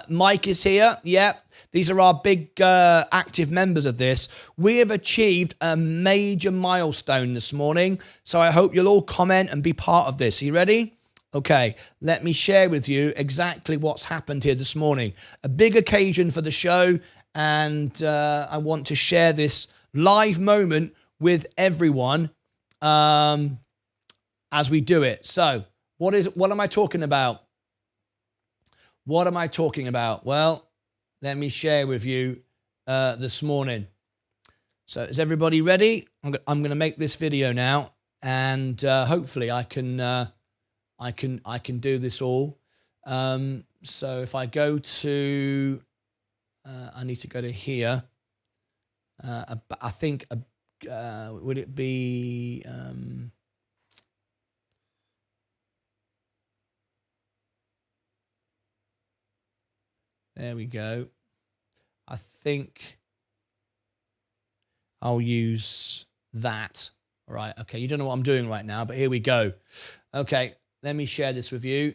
Mike is here. Yeah, these are our big active members of this. We have achieved a major milestone this morning. So I hope you'll all comment and be part of this. Are you ready? Okay, let me share with you exactly what's happened here this morning. A big occasion for the show, and I want to share this live moment with everyone as we do it. So, what am I talking about? What am I talking about? Well, let me share with you this morning. So, is everybody ready? I'm going to make this video now, and hopefully I can do this all. So if I go to, I need to go to here. I think, would it be, there we go. I think I'll use that. All right. Okay. You don't know what I'm doing right now, but here we go. Okay. Let me share this with you.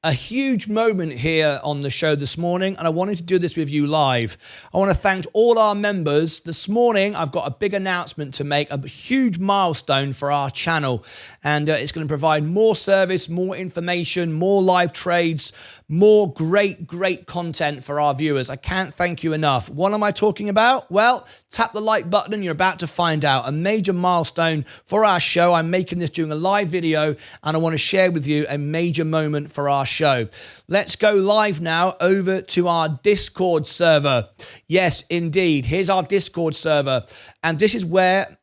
A huge moment here on the show this morning, and I wanted to do this with you live. I want to thank all our members. This morning, I've got a big announcement to make, a huge milestone for our channel, and it's going to provide more service, more information, more live trades, more great content for our viewers. I can't thank you enough. What am I talking about? Well, tap the like button and you're about to find out. A major milestone for our show. I'm making this during a live video, and I want to share with you a major moment for our show. Let's go live now over to our Discord server. Yes, indeed. Here's our Discord server. And this is where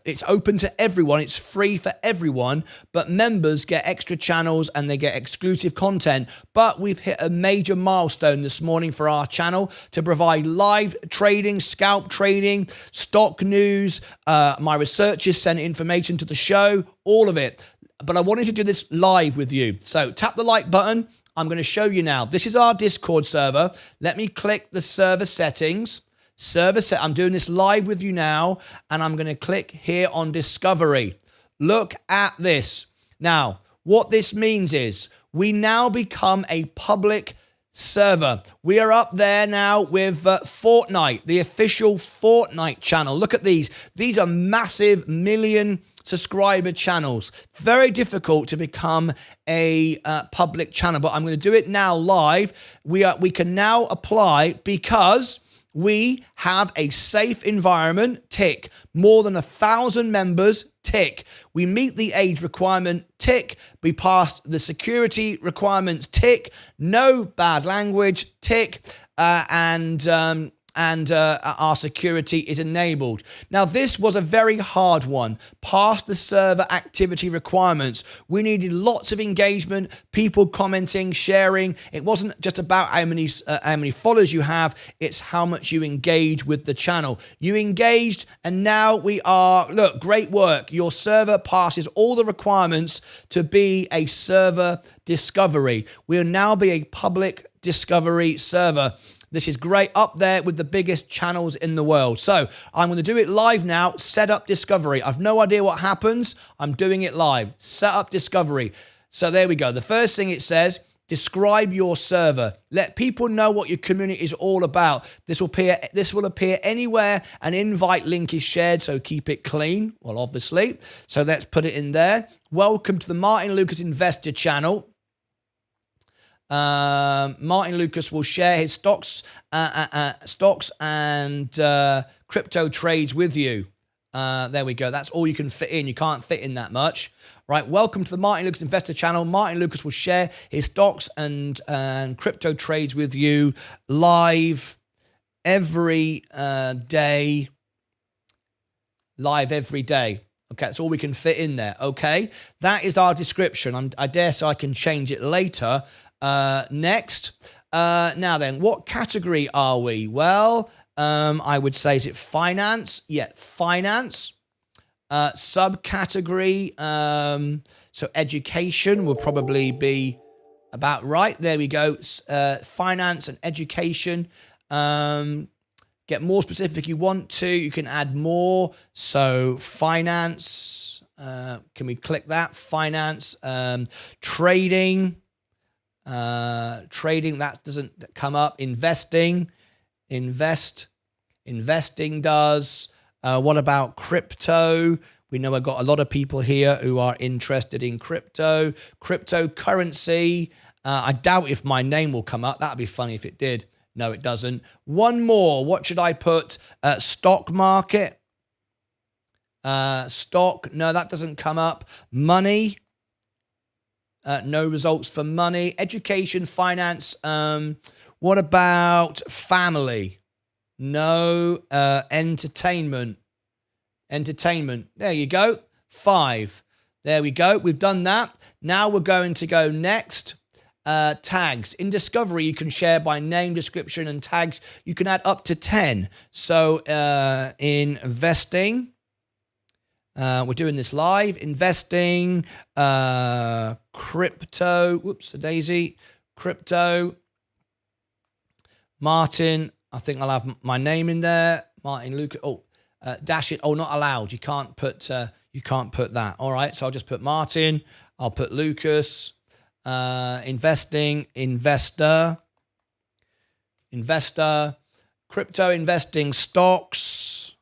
it's open to everyone. It's free for everyone, but members get extra channels and they get exclusive content. But we've hit a major milestone this morning for our channel to provide live trading, scalp trading, stock news. My researchers sent information to the show, all of it. But I wanted to do this live with you. So tap the like button. I'm going to show you now. This is our Discord server. Let me click the server settings. I'm doing this live with you now, and I'm going to click here on Discovery. Look at this. Now, what this means is we now become a public server. We are up there now with Fortnite, the official Fortnite channel. Look at these. These are massive million subscriber channels. Very difficult to become a public channel, but I'm going to do it now live. We can now apply because we have a safe environment, tick. More than 1,000 members, tick. We meet the age requirement, tick. We pass the security requirements, tick. No bad language, tick. And our security is enabled. Now, this was a very hard one. Past the server activity requirements. We needed lots of engagement, people commenting, sharing. It wasn't just about how many followers you have. It's how much you engage with the channel. You engaged, and now we are, look, great work. Your server passes all the requirements to be a server discovery. We'll now be a public discovery server. This is great, up there with the biggest channels in the world. So I'm going to do it live now. Set up discovery. I've no idea what happens. I'm doing it live. Set up discovery. So there we go. The first thing it says, describe your server. Let people know what your community is all about. This will appear anywhere an invite link is shared, so keep it clean. Well, obviously. So let's put it in there. Welcome to the Martyn Lucas Investor Channel. Martyn Lucas will share his stocks and crypto trades with you. There we go. That's all you can fit in. You can't fit in that much. Right. Welcome to the Martyn Lucas Investor Channel. Martyn Lucas will share his stocks and crypto trades with you live every day. Live every day. Okay, that's all we can fit in there. Okay, that is our description. I dare say I can change it later. Next. Now then, what category are we? Well, I would say, is it finance? Yeah, finance. Subcategory. So education will probably be about right. There we go. Finance and education. Get more specific if you want to. You can add more. So finance. Can we click that? Finance. Trading. Trading, that doesn't come up. Investing does. What about crypto? We know I've got a lot of people here who are interested in cryptocurrency. I doubt if my name will come up. That'd be funny if it did. No, it doesn't. One more. What should I put? Stock market. Stock. No, that doesn't come up. Money. No results for money. Education, finance. What about family? No. Entertainment. There you go. 5. There we go. We've done that. Now we're going to go next. Tags. In Discovery, you can share by name, description, and tags. You can add up to 10. So investing. We're doing this live. Investing, crypto. Whoops, a daisy. Crypto. Martyn. I think I'll have my name in there. Martyn Lucas. Oh, dash it. Oh, not allowed. You can't put that. All right. So I'll just put Martyn. I'll put Lucas. Investing. Investor. Crypto investing. Stocks.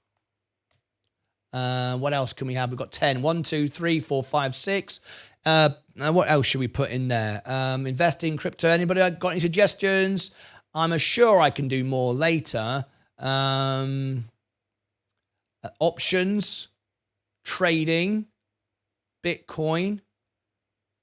What else can we have? We've got 10. 1, 2, 3, 4, 5, 6. What else should we put in there? Investing, crypto. Anybody got any suggestions? I'm sure I can do more later. Options, trading, Bitcoin,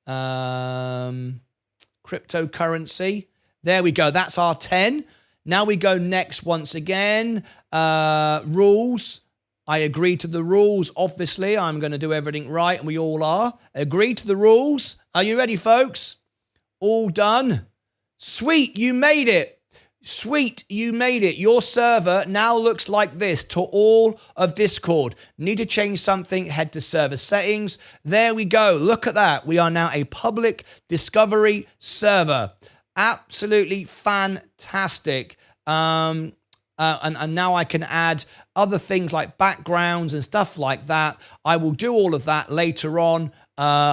cryptocurrency. There we go. That's our 10. Now we go next once again. Rules. I agree to the rules. Obviously, I'm going to do everything right, and we all are. Agree to the rules. Are you ready, folks? All done. Sweet, you made it. Sweet, you made it. Your server now looks like this to all of Discord. Need to change something, head to server settings. There we go. Look at that. We are now a public discovery server. Absolutely fantastic. and now I can add other things like backgrounds and stuff like that. I will do all of that later on. But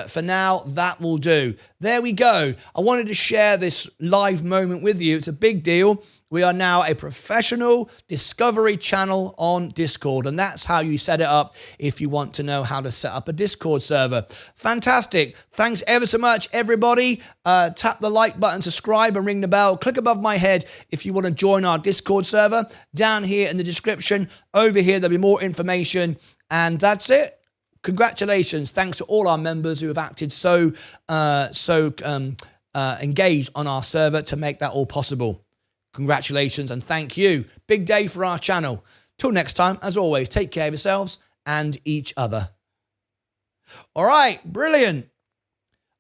for now, that will do. There we go. I wanted to share this live moment with you. It's a big deal. We are now a professional discovery channel on Discord, and that's how you set it up if you want to know how to set up a Discord server. Fantastic. Thanks ever so much, everybody. Tap the like button, subscribe, and ring the bell. Click above my head if you want to join our Discord server. Down here in the description, over here, there'll be more information. And that's it. Congratulations. Thanks to all our members who have acted so engaged on our server to make that all possible. Congratulations and thank you. Big day for our channel. Till next time, as always, take care of yourselves and each other. All right, brilliant.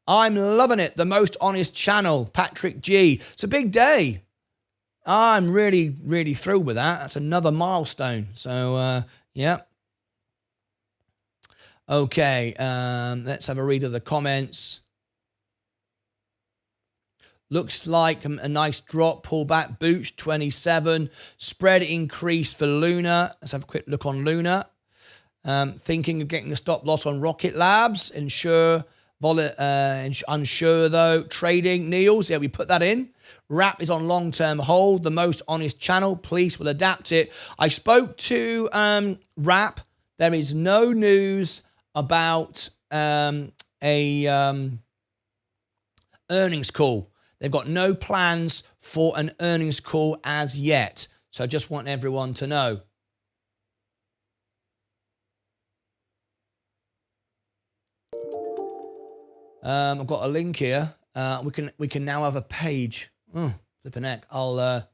I'm loving it. The most honest channel, Patrick G. It's a big day. I'm really, really thrilled with that. That's another milestone. So, yeah. Okay, let's have a read of the comments. Looks like a nice drop, pullback, boots 27, spread increase for Luna. Let's have a quick look on Luna. Thinking of getting a stop loss on Rocket Labs. Unsure though. Trading, Niels, yeah, we put that in. Wrap is on long-term hold. The most honest channel. Police will adapt it. I spoke to Wrap. There is no news about earnings call. They've got no plans for an earnings call as yet. So I just want everyone to know. I've got a link here. We can now have a page. Flipping heck. I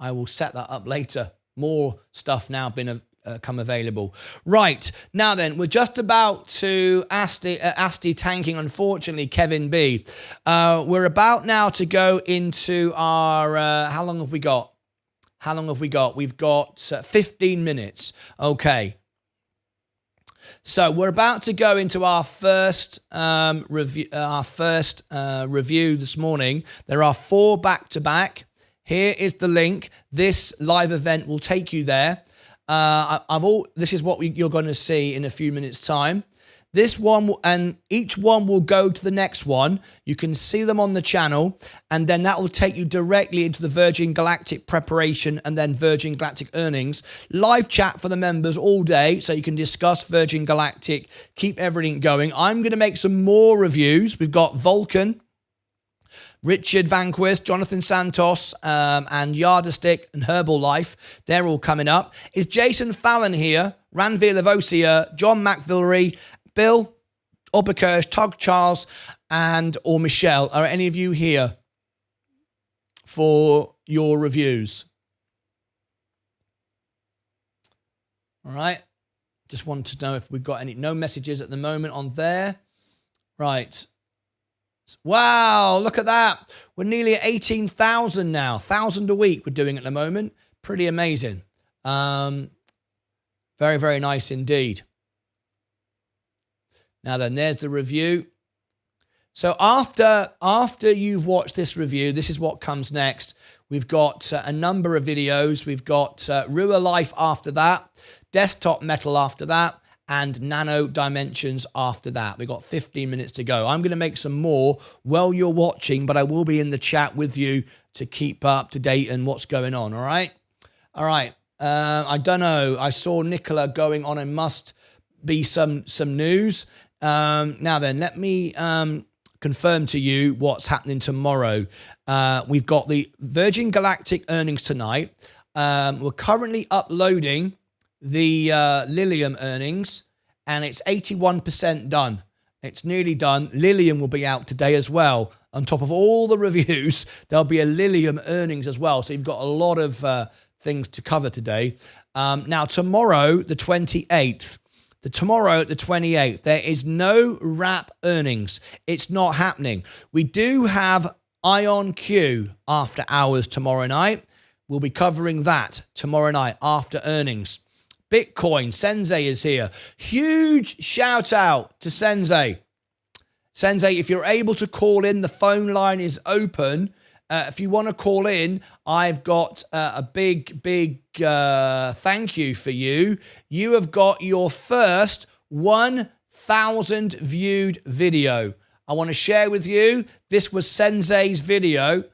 will set that up later. More stuff now been come available. Right, now then, we're just about to Asti tanking, unfortunately, Kevin B. We're about now to go into our, how long have we got? We've got 15 minutes. Okay. So we're about to go into our first review this morning. There are 4 back-to-back. Here is the link. This live event will take you there. This is what you're going to see in a few minutes' time. This one, and each one will go to the next one. You can see them on the channel, and then that will take you directly into the Virgin Galactic preparation and then Virgin Galactic earnings. Live chat for the members all day, so you can discuss Virgin Galactic, keep everything going. I'm going to make some more reviews. We've got Vulcan, Richard Vanquist, Jonathan Santos, and Yardstick and Herbalife. They're all coming up. Is Jason Fallon here? Ranveer Lavosia, John McVillery, Bill, Oberkirch, Tug Charles, or Michelle. Are any of you here for your reviews? All right. Just want to know if we've got no messages at the moment on there. Right. Wow, look at that. We're nearly at 18,000 now. 1,000 a week we're doing at the moment. Pretty amazing. Very, very nice indeed. Now then, there's the review. So after you've watched this review, this is what comes next. We've got a number of videos. We've got Rua Life after that, Desktop Metal after that, and Nano Dimensions after that. We've got 15 minutes to go. I'm going to make some more while you're watching, but I will be in the chat with you to keep up to date and what's going on, all right? All right. I don't know. I saw Nicola going on and must be some news. Now then, let me confirm to you what's happening tomorrow. We've got the Virgin Galactic earnings tonight. We're currently uploading the Lilium earnings, and it's 81% done. It's nearly done. Lilium will be out today as well. On top of all the reviews, there'll be a Lilium earnings as well. So you've got a lot of things to cover today. Now, tomorrow, the 28th, there is no wrap earnings. It's not happening. We do have Ion Q after hours tomorrow night. We'll be covering that tomorrow night after earnings. Bitcoin, Sensei is here. Huge shout out to Sensei. Sensei, if you're able to call in, the phone line is open. If you want to call in, I've got a big thank you for you. You have got your first 1,000 viewed video. I want to share with you, this was Sensei's video.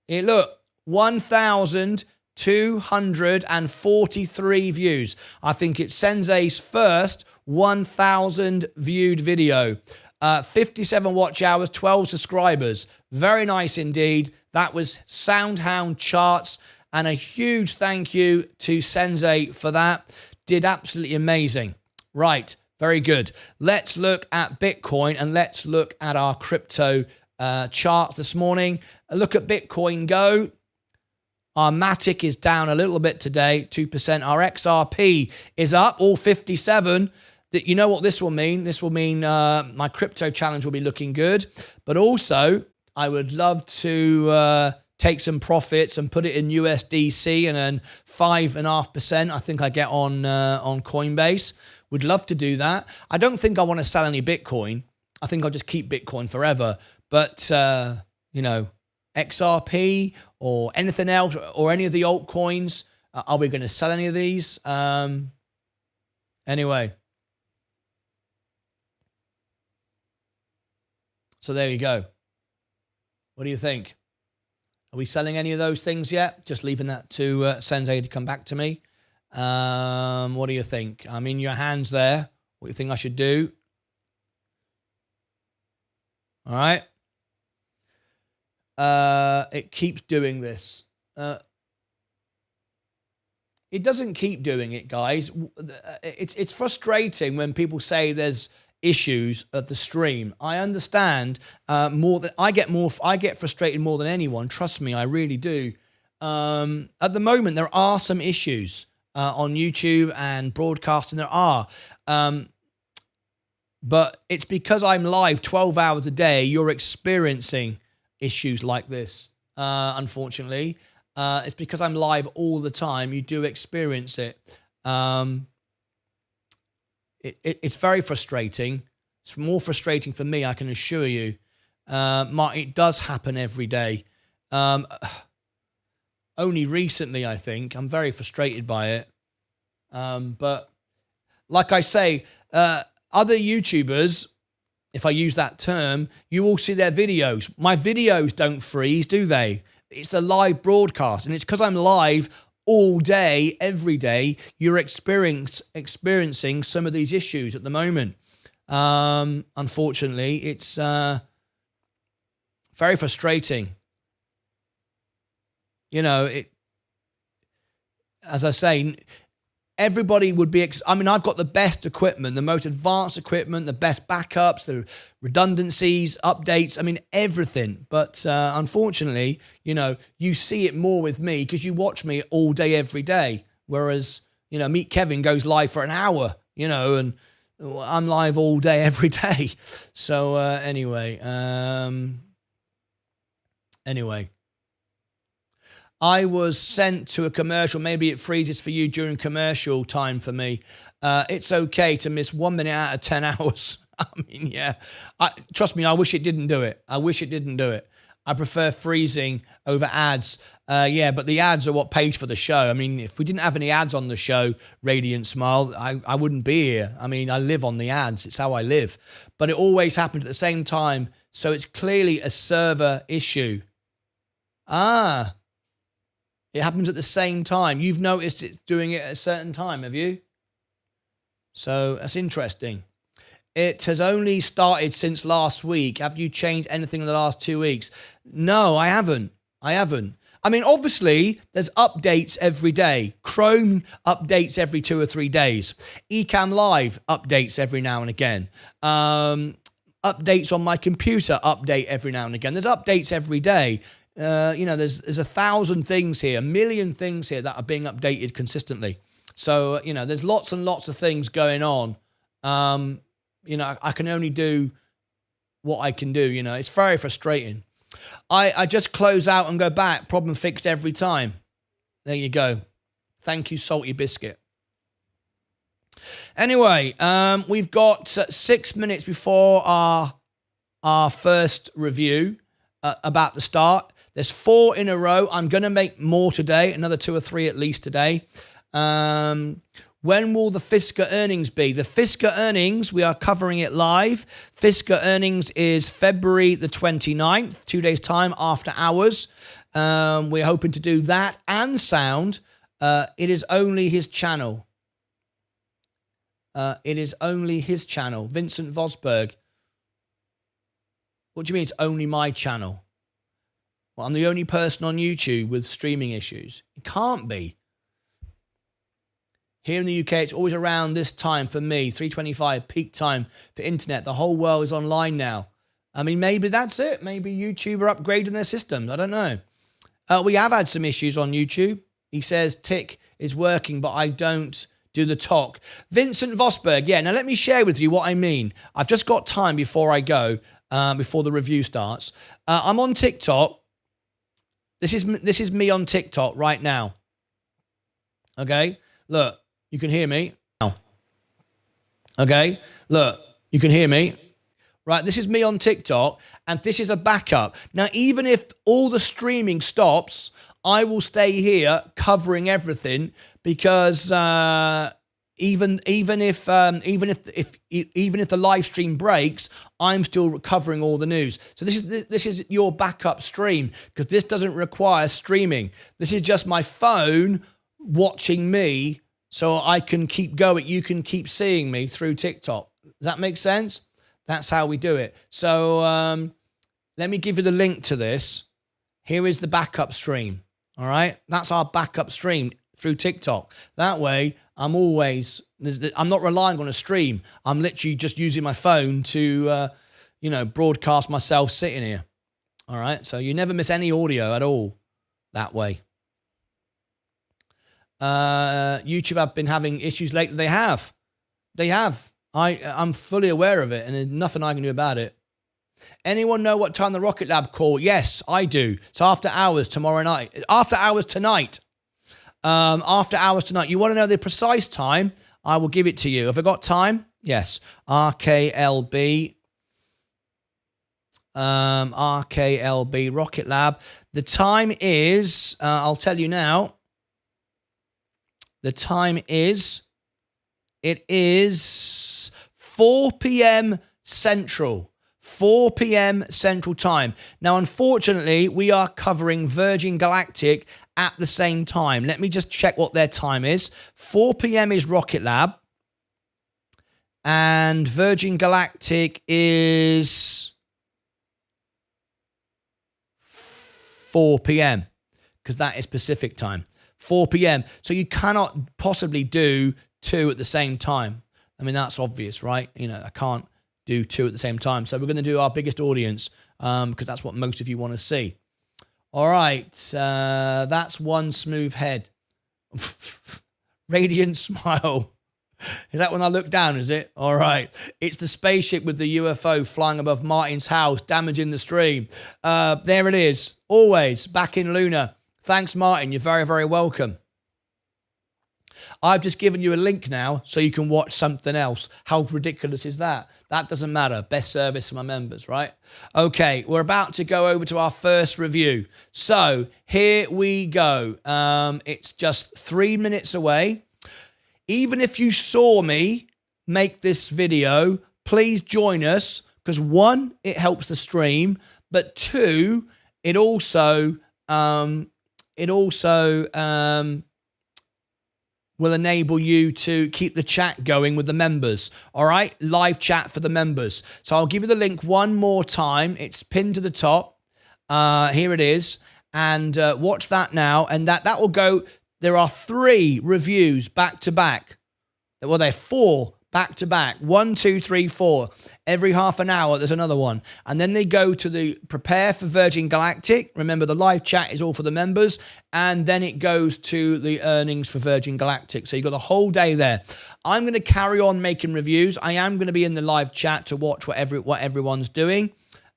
Look, 1,243 views. I think it's Sensei's first 1,000 viewed video. 57 watch hours, 12 subscribers. Very nice indeed. That was Soundhound Charts, and a huge thank you to Sensei for that. Did absolutely amazing. Right, very good. Let's look at Bitcoin and let's look at our crypto chart this morning. A look at Bitcoin Go. Our Matic is down a little bit today, 2%. Our XRP is up, all 57. You know what this will mean? This will mean my crypto challenge will be looking good. But also, I would love to take some profits and put it in USDC and earn 5.5%. I think I get on Coinbase. Would love to do that. I don't think I want to sell any Bitcoin. I think I'll just keep Bitcoin forever. But, XRP or anything else or any of the altcoins, are we going to sell any of these? Anyway. So there you go. What do you think? Are we selling any of those things yet? Just leaving that to Sensei to come back to me. What do you think? I'm in your hands there. What do you think I should do? All right. It keeps doing this. It doesn't keep doing it, guys. It's frustrating when people say there's issues of the stream. I understand more than I get frustrated more than anyone. Trust me, I really do. At the moment, there are some issues on YouTube and broadcasting. There are, but it's because I'm live 12 hours a day. You're experiencing issues like this. Unfortunately, it's because I'm live all the time. You do experience it. It's very frustrating. It's more frustrating for me, I can assure you. It does happen every day. Only recently, I think. I'm very frustrated by it. But like I say, other YouTubers, if I use that term, you all see their videos. My videos don't freeze, do they? It's a live broadcast, and it's because I'm live all day, every day. You're experiencing some of these issues at the moment. Unfortunately, it's very frustrating. As I say, everybody would be, I've got the best equipment, the most advanced equipment, the best backups, the redundancies, updates, everything. But unfortunately, you see it more with me because you watch me all day, every day. Whereas, Meet Kevin goes live for an hour, and I'm live all day, every day. So anyway. I was sent to a commercial. Maybe it freezes for you during commercial time for me. It's okay to miss 1 minute out of 10 hours. Trust me, I wish it didn't do it. I prefer freezing over ads. But the ads are what pays for the show. If we didn't have any ads on the show, Radiant Smile, I wouldn't be here. I live on the ads. It's how I live. But it always happens at the same time. So it's clearly a server issue. It happens at the same time. You've noticed it's doing it at a certain time, have you? So that's interesting. It has only started since last week. Have you changed anything in the last 2 weeks? No, I haven't. Obviously, there's updates every day. Chrome updates every 2 or 3 days. Ecamm Live updates every now and again. Updates on my computer update every now and again. There's updates every day. There's 1,000 things here, 1 million things here that are being updated consistently. So, there's lots and lots of things going on. I can only do what I can do. It's very frustrating. I just close out and go back. Problem fixed every time. There you go. Thank you, Salty Biscuit. Anyway, we've got 6 minutes before our first review about to start. There's 4 in a row. I'm going to make more today, another 2 or 3 at least today. When will the FISCA earnings be? The FISCA earnings, we are covering it live. FISCA earnings is February the 29th, 2 days' time after hours. We're hoping to do that and sound. It is only his channel. It is only his channel. Vincent Vosberg. What do you mean it's only my channel? Well, I'm the only person on YouTube with streaming issues. It can't be. Here in the UK, it's always around this time for me, 3:25, peak time for internet. The whole world is online now. I mean, maybe that's it. Maybe YouTube are upgrading their systems. I don't know. We have had some issues on YouTube. He says tick is working, but I don't do the talk. Vincent Vosberg, yeah. Now, let me share with you what I mean. I've just got time before I go, before the review starts. I'm on TikTok. This is me on TikTok right now. Okay? Look. You can hear me now. Okay? Look, you can hear me. Right, this is me on TikTok, and this is a backup. Now, even if all the streaming stops, I will stay here covering everything because even if the live stream breaks, I'm still covering all the news. So this is your backup stream because this doesn't require streaming. This is just my phone watching me. So I can keep going. You can keep seeing me through TikTok. Does that make sense? That's how we do it. So let me give you the link to this. Here is the backup stream. All right? That's our backup stream through TikTok. That way, I'm not relying on a stream. I'm literally just using my phone to, broadcast myself sitting here. All right? So you never miss any audio at all that way. YouTube have been having issues lately. They have. I'm fully aware of it, and there's nothing I can do about it. Anyone know what time the Rocket Lab call? Yes, I do. It's after hours tomorrow night. After hours tonight. After hours tonight. You want to know the precise time? I will give it to you. Have I got time? Yes. RKLB. RKLB Rocket Lab. The time is, I'll tell you now. The time is, it is 4 p.m. Central. 4 p.m. Central Time. Now, unfortunately, we are covering Virgin Galactic at the same time. Let me just check what their time is. 4 p.m. is Rocket Lab. And Virgin Galactic is 4 p.m. because that is Pacific time. 4 p.m. So you cannot possibly do 2 at the same time. I mean, that's obvious, right? I can't do 2 at the same time. So we're going to do our biggest audience because that's what most of you want to see. All right. That's one smooth head. Radiant smile. Is that when I look down, is it? All right. It's the spaceship with the UFO flying above Martyn's house, damaging the stream. There it is. Always back in Luna. Thanks, Martyn. You're very, very welcome. I've just given you a link now so you can watch something else. How ridiculous is that? That doesn't matter. Best service for my members, right? Okay, we're about to go over to our first review. So here we go. It's just 3 minutes away. Even if you saw me make this video, please join us because 1, it helps the stream, but 2, it also will enable you to keep the chat going with the members. All right? Live chat for the members. So I'll give you the link one more time. It's pinned to the top. Here it is. And watch that now. And that will go. There are 3 reviews back to back. Well, there are 4 back to back. 1, 2, 3, 4. Every half an hour, there's another one. And then they go to the prepare for Virgin Galactic. Remember, the live chat is all for the members. And then it goes to the earnings for Virgin Galactic. So you've got the whole day there. I'm going to carry on making reviews. I am going to be in the live chat to watch what everyone's doing.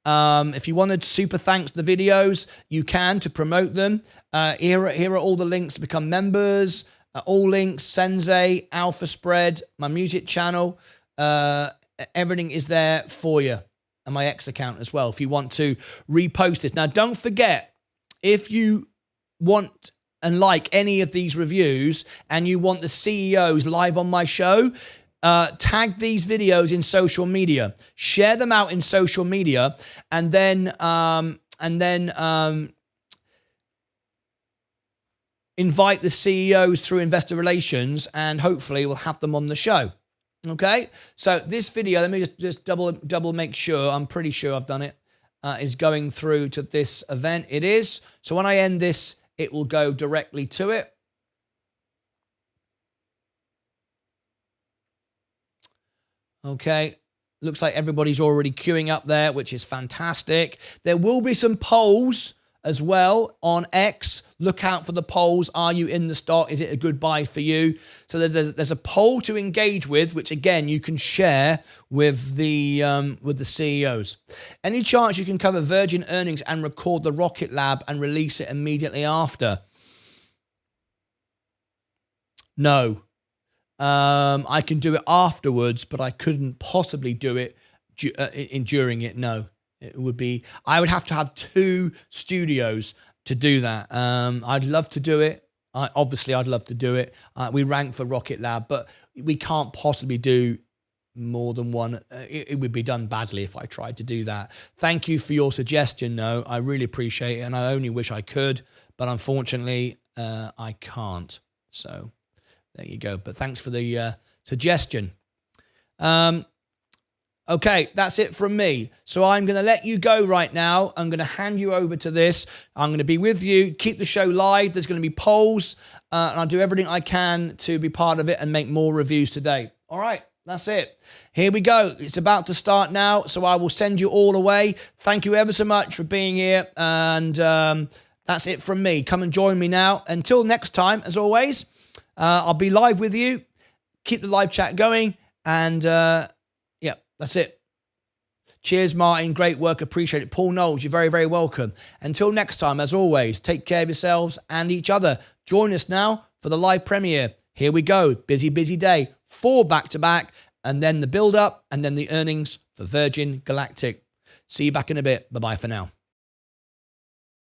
If you wanted super thanks the videos, you can to promote them. Here are all the links to become members. All links, Sensei, Alpha Spread, my music channel, everything is there for you. And my X account as well, if you want to repost this. Now, don't forget, if you want and like any of these reviews and you want the CEOs live on my show, tag these videos in social media, share them out in social media, and then invite the CEOs through investor relations, and hopefully we'll have them on the show. Okay, so this video, let me just double make sure. I'm pretty sure I've done it. Is going through to this event. It is. So when I end this, it will go directly to it. Okay, looks like everybody's already queuing up there, which is fantastic. There will be some polls as well on X. Look out for the polls. Are you in the stock? Is it a good buy for you? So there's a poll to engage with, which again you can share with the CEOs. Any chance you can cover Virgin earnings and record the Rocket Lab and release it immediately after? No. I can do it afterwards, but I couldn't possibly do it during it. No. It would be, I would have to have 2 studios to do that. I'd love to do it. Obviously, I'd love to do it. We rank for Rocket Lab, but we can't possibly do more than one. It would be done badly if I tried to do that. Thank you for your suggestion, though. I really appreciate it, and I only wish I could, but unfortunately, I can't. So there you go. But thanks for the suggestion. Okay, that's it from me. So I'm going to let you go right now. I'm going to hand you over to this. I'm going to be with you. Keep the show live. There's going to be polls. And I'll do everything I can to be part of it and make more reviews today. All right, that's it. Here we go. It's about to start now. So I will send you all away. Thank you ever so much for being here. And that's it from me. Come and join me now. Until next time, as always, I'll be live with you. Keep the live chat going. And that's it. Cheers, Martin. Great work. Appreciate it. Paul Knowles, you're very, very welcome. Until next time, as always, take care of yourselves and each other. Join us now for the live premiere. Here we go. Busy, busy day. 4 back-to-back, and then the build-up, and then the earnings for Virgin Galactic. See you back in a bit. Bye-bye for now.